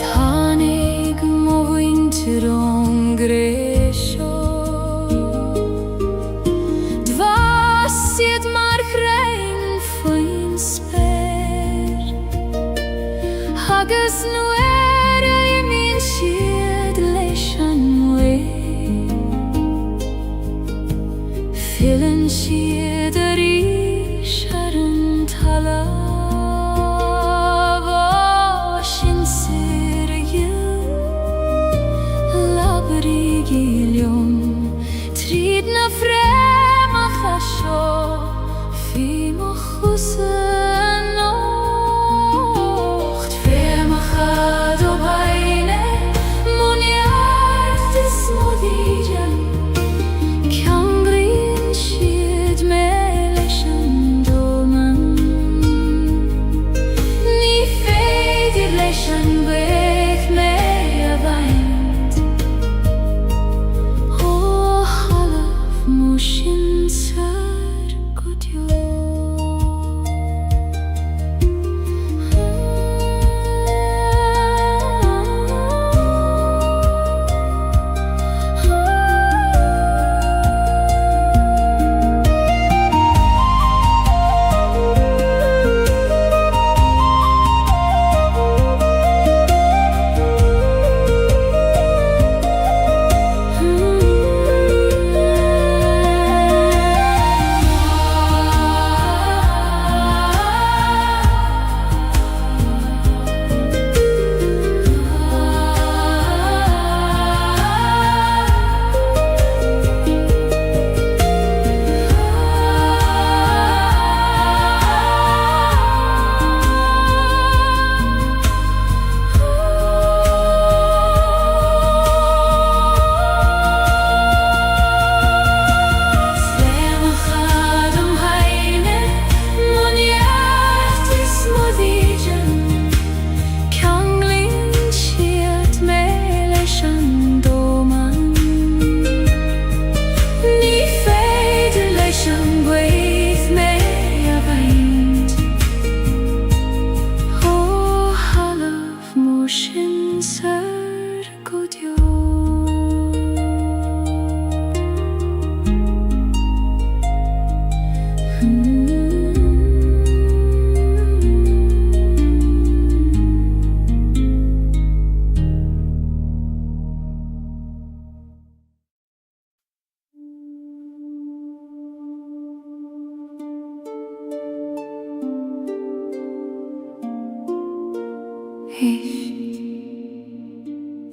Thanig mo winter on gresho Dvasiet mar grein foin sper Hagas nuera I min shied leishan we Fillen shied ari sharan talava Shin sirgil labrigilium Tridna frema chasho Fi mo chusen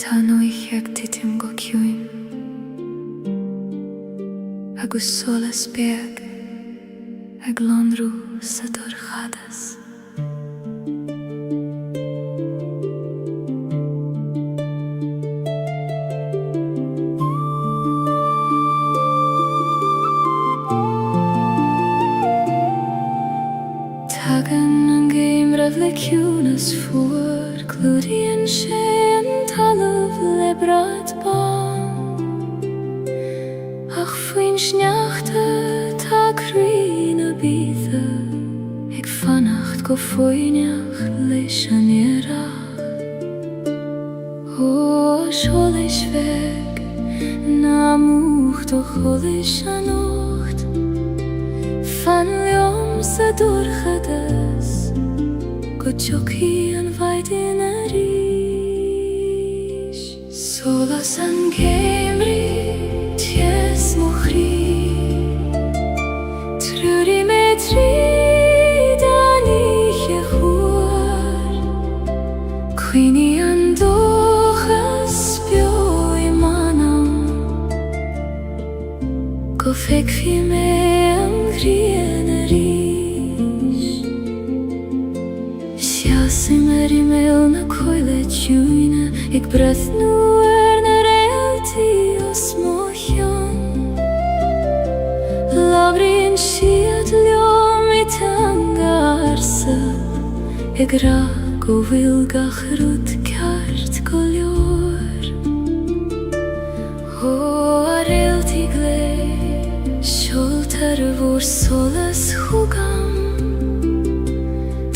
Táno ich jak titim go ciúim agus solas beag ag lonrú sa dorchadas. Tagan an géimrah le ciúnas fuair clúdaíonn sé an talamh le brad bán ach faoin sneachta tá crí na bíosa ag fannacht go foiineach leis an iarracht ó seolas bheag na múcht ó cholas an ócht fan leom sa dorchadas go teochaí an bhaid in a ríis. Solas an géimrí ties mo chrí trúri me tríd an ihe chuair cuoine an dóchas beo I manam go feicfí me an ghrian a ríis. Siasim I méil na coile tiúine ag brethnú na réaltaí os mo cheann labhraíonn siad leom I teanga arsa ag rá go bhfuil gach rud ceart go leor ó a réaltaí glé seoltar a bhór solas chúgam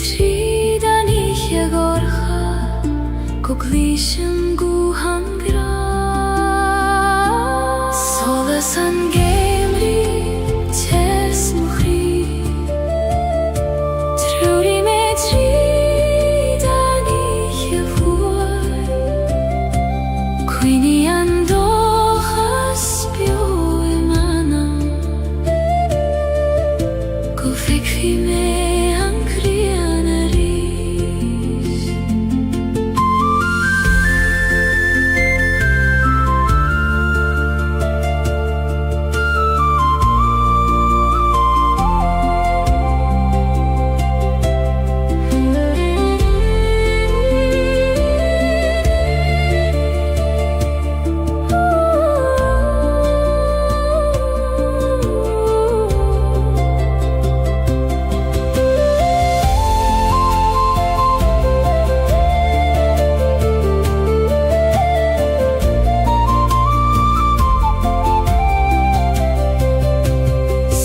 tríd an ihe gorcha go glísim gúham gra. Solas an géimrí tes mo chrí trúri me tríd an ihe fuair cuoine an dóchas beo I manam go feicfí me an ghrian a ríis.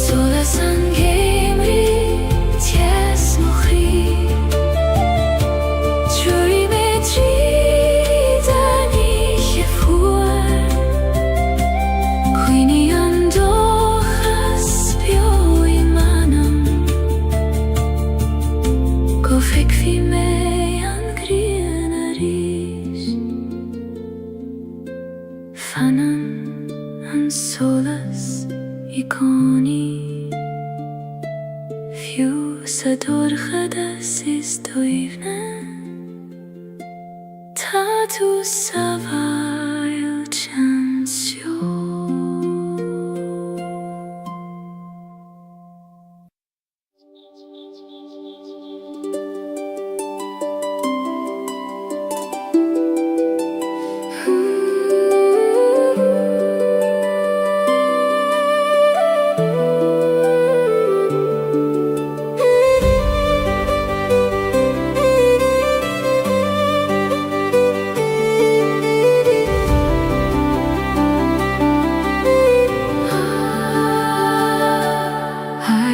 Solas an géimrí ties mo chrí trúri me tríd an ihe fuair cuoine an dóchas beo I manam go feicfí me an ghrian a ríis. Fannan an solas I gcónaí fiú sa dorchadas is dóibhne tá tú sa bhail teanseo.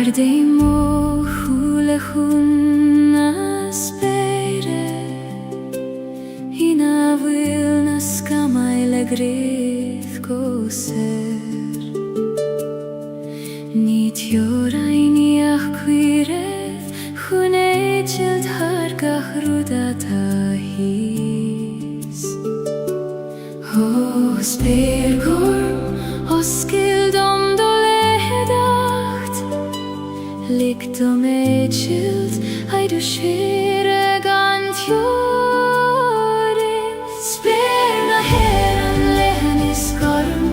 Ardei mo chula chun na spére Hina bhfuil na scamai le gréamh go sér Ní teorainn grudata his Hos bergorm, hos gildom doledacht Lictum ecilt, aidu shire gant joris Sperna heran lehenis gorm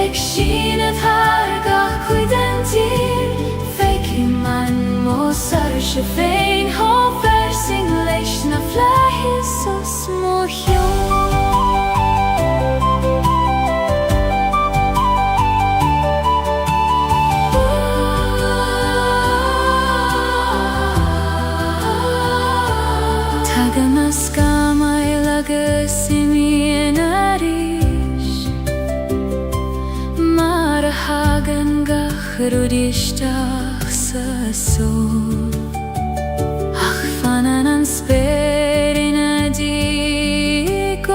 Ek shinet hargach cuidentir Fekim man mosar shefein Hofer singleish na flahis os mohion Taganas kamay lagasimienaris Marahagan gachrudishtach sa sol Ach fananan sperina digoni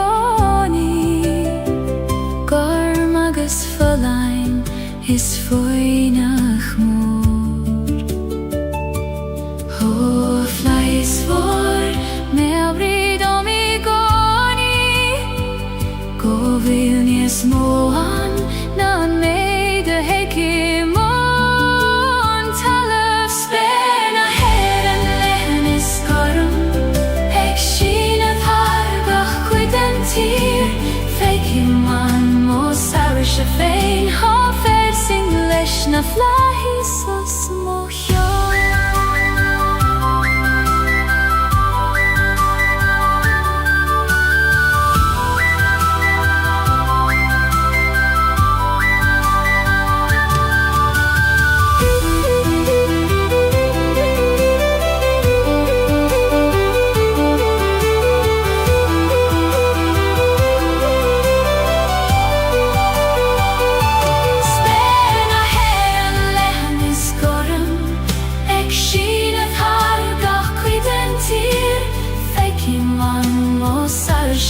Garmagas falain is foinach mor Hofla is vor Meabridom igoni Govilnies moan nan meide hekimon Talaf spena heren lehenis gorum Ek shinet hargach cuidentir Fekiman mosar shefein Hofer singlesh na flahis os mohion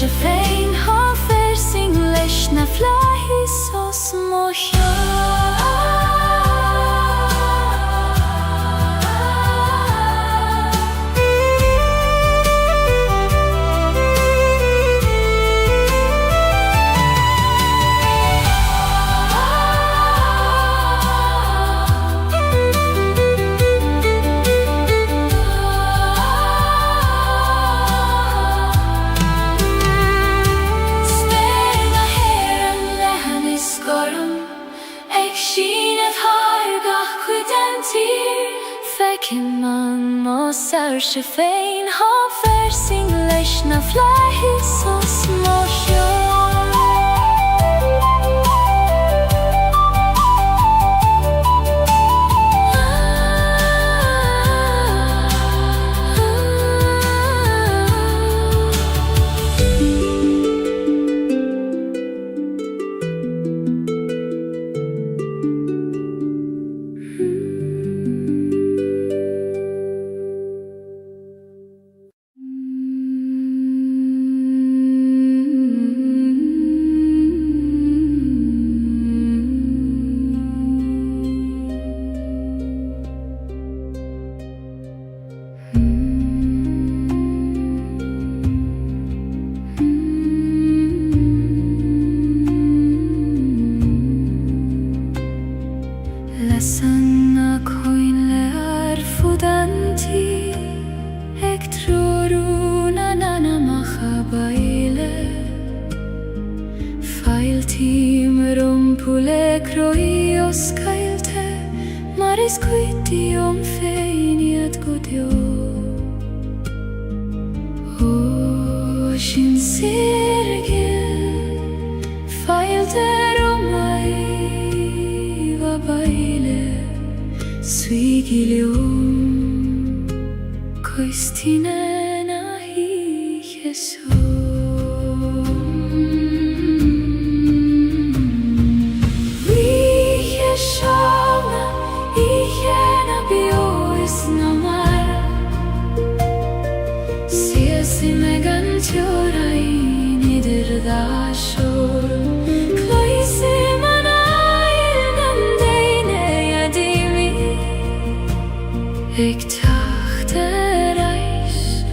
Shefein hofer singlesh na flahis os Fekiman mosar shefein hofer singlesh na flahis os mohion Gaeilge, maris quitium feiniat godio O shin sirgil failteromai va baile Suigilium coistinena hi Jesus Ik dacht eruit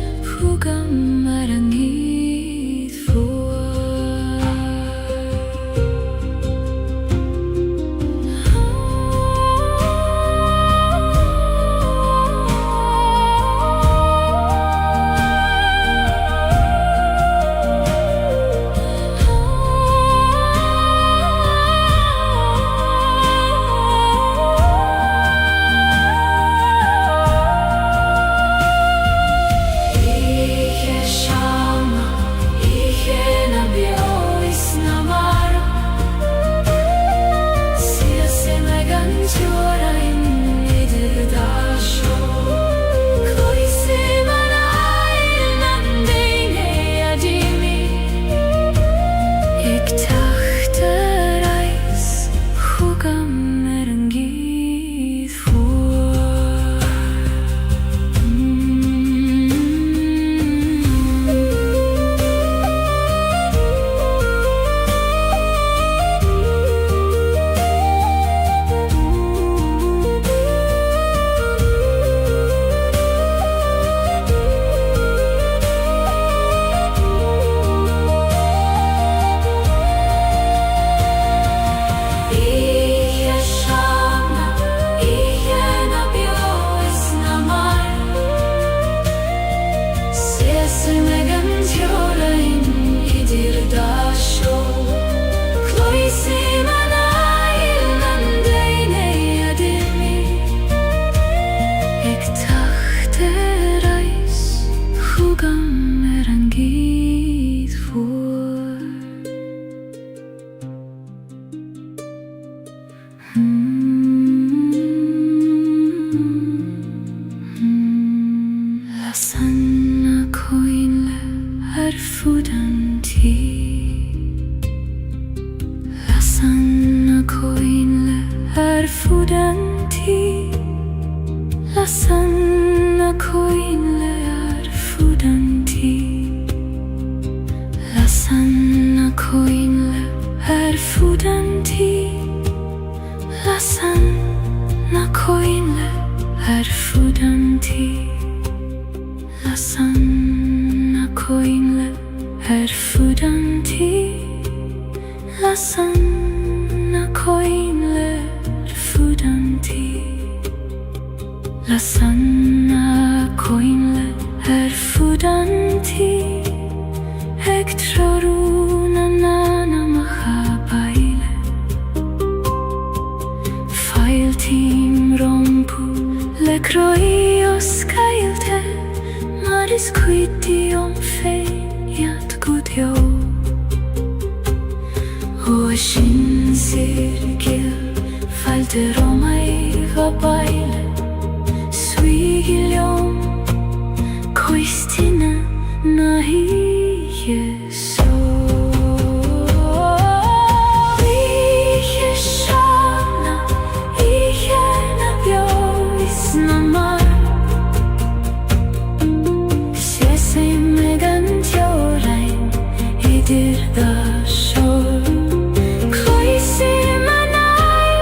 Cloise manay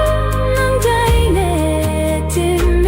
ng daine din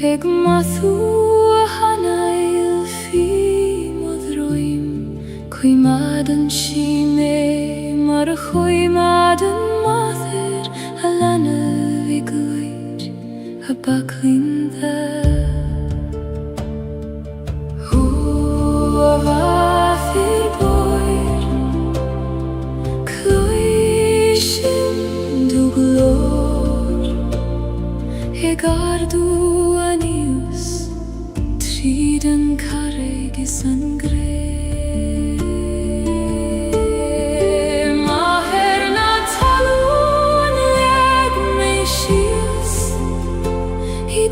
Eg mathu hanail fi modroim Kui madan shime mar kui madan mather Alana vigluid a baklinda Hu avathir boir Kluishin duglor Egardu anius Triden carregi sangre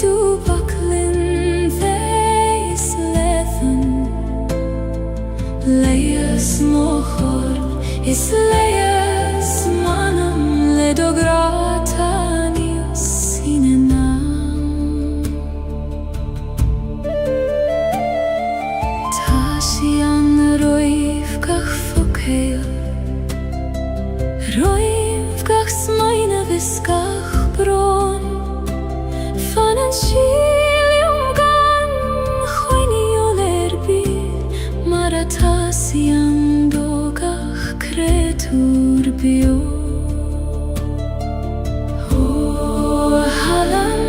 Du baklin veis lethan Leias mochor is leias manam ledogratanius sinenam Tasian roiv gach fokeil Roiv gach smaina viskach bron Fanan shilium gan Choini oler bir Maratasiam dogach kretur bio O halam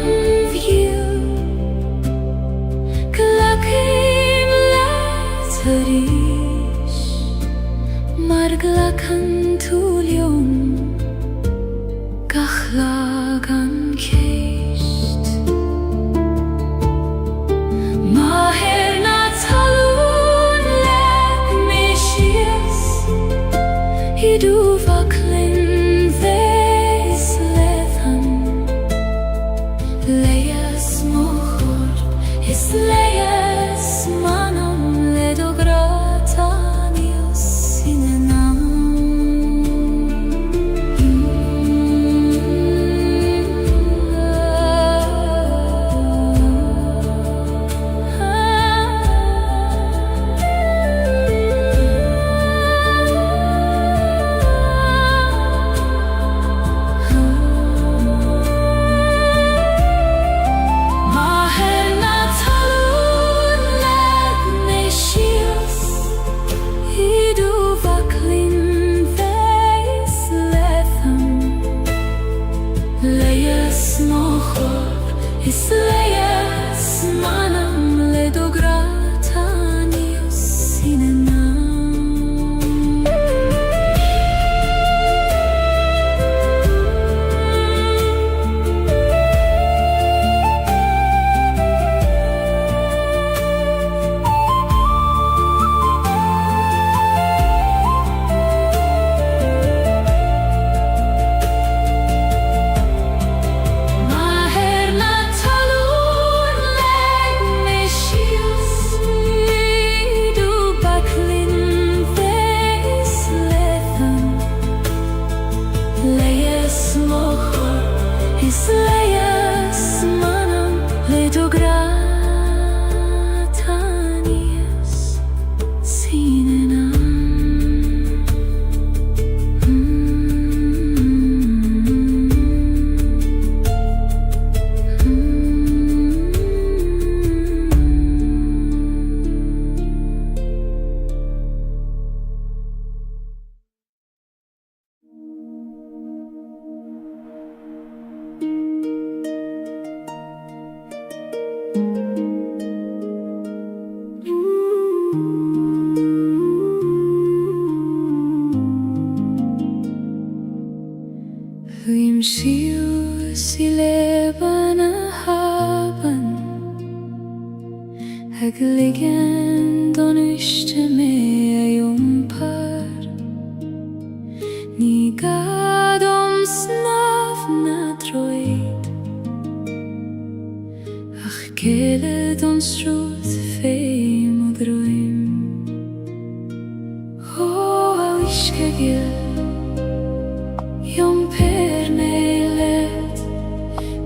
vil Glakim letarish Marglakan tulium Gach lagan keish Du vaklin veis lethan Leias mochor is leias manam ledogratanius sinenam Is leias manam ledogratanius sinenam Is leias manam ledogratanius sinenam Huim shiu si leban haben Hagligen don üsteme jumpar Ni gadom snav na droid Ach gele don struth feim og droim O au iskegil Jom per neilet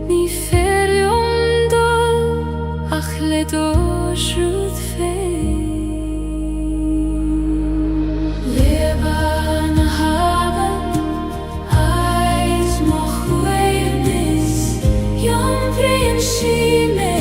Ni fer jom dol Ach ledor shrud feim Leban haben Eis moch weirnis Jom prien shime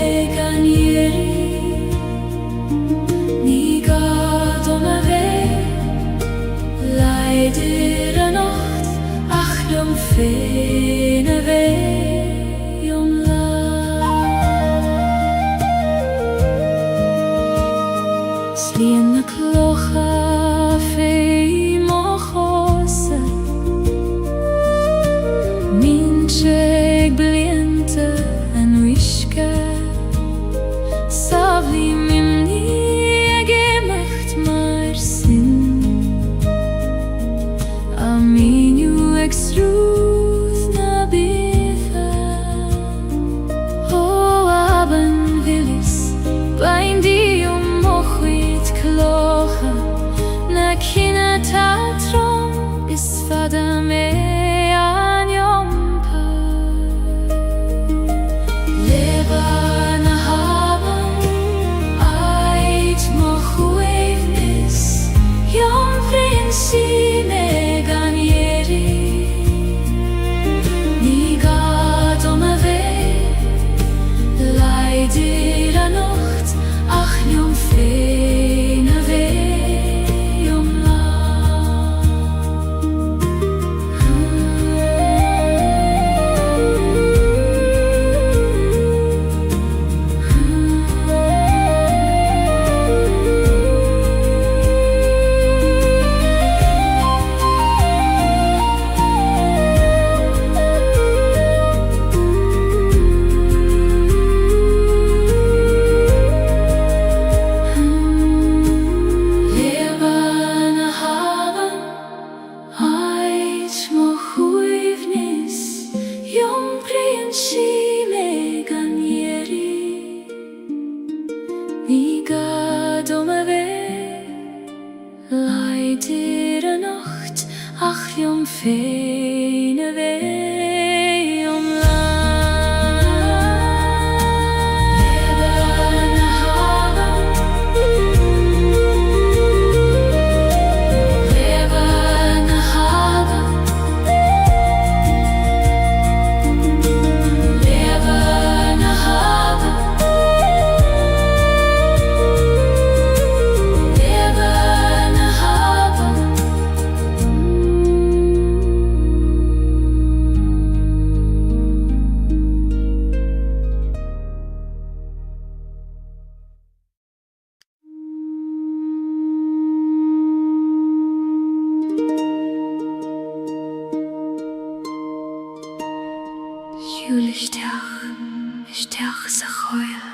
Steach sa choil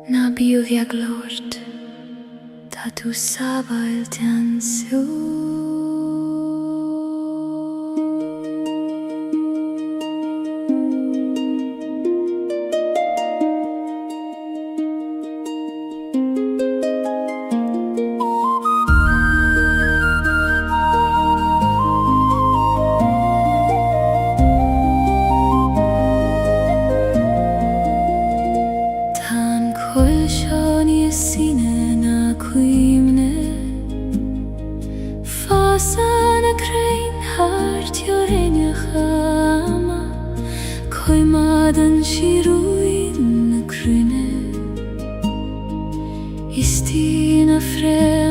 Na bíoh ag lord Tá tú sábail ten sú Choil seo níos síne na cuimne Fása na crain hart jorenecha ama Coimad an siruin na crune Istí na fre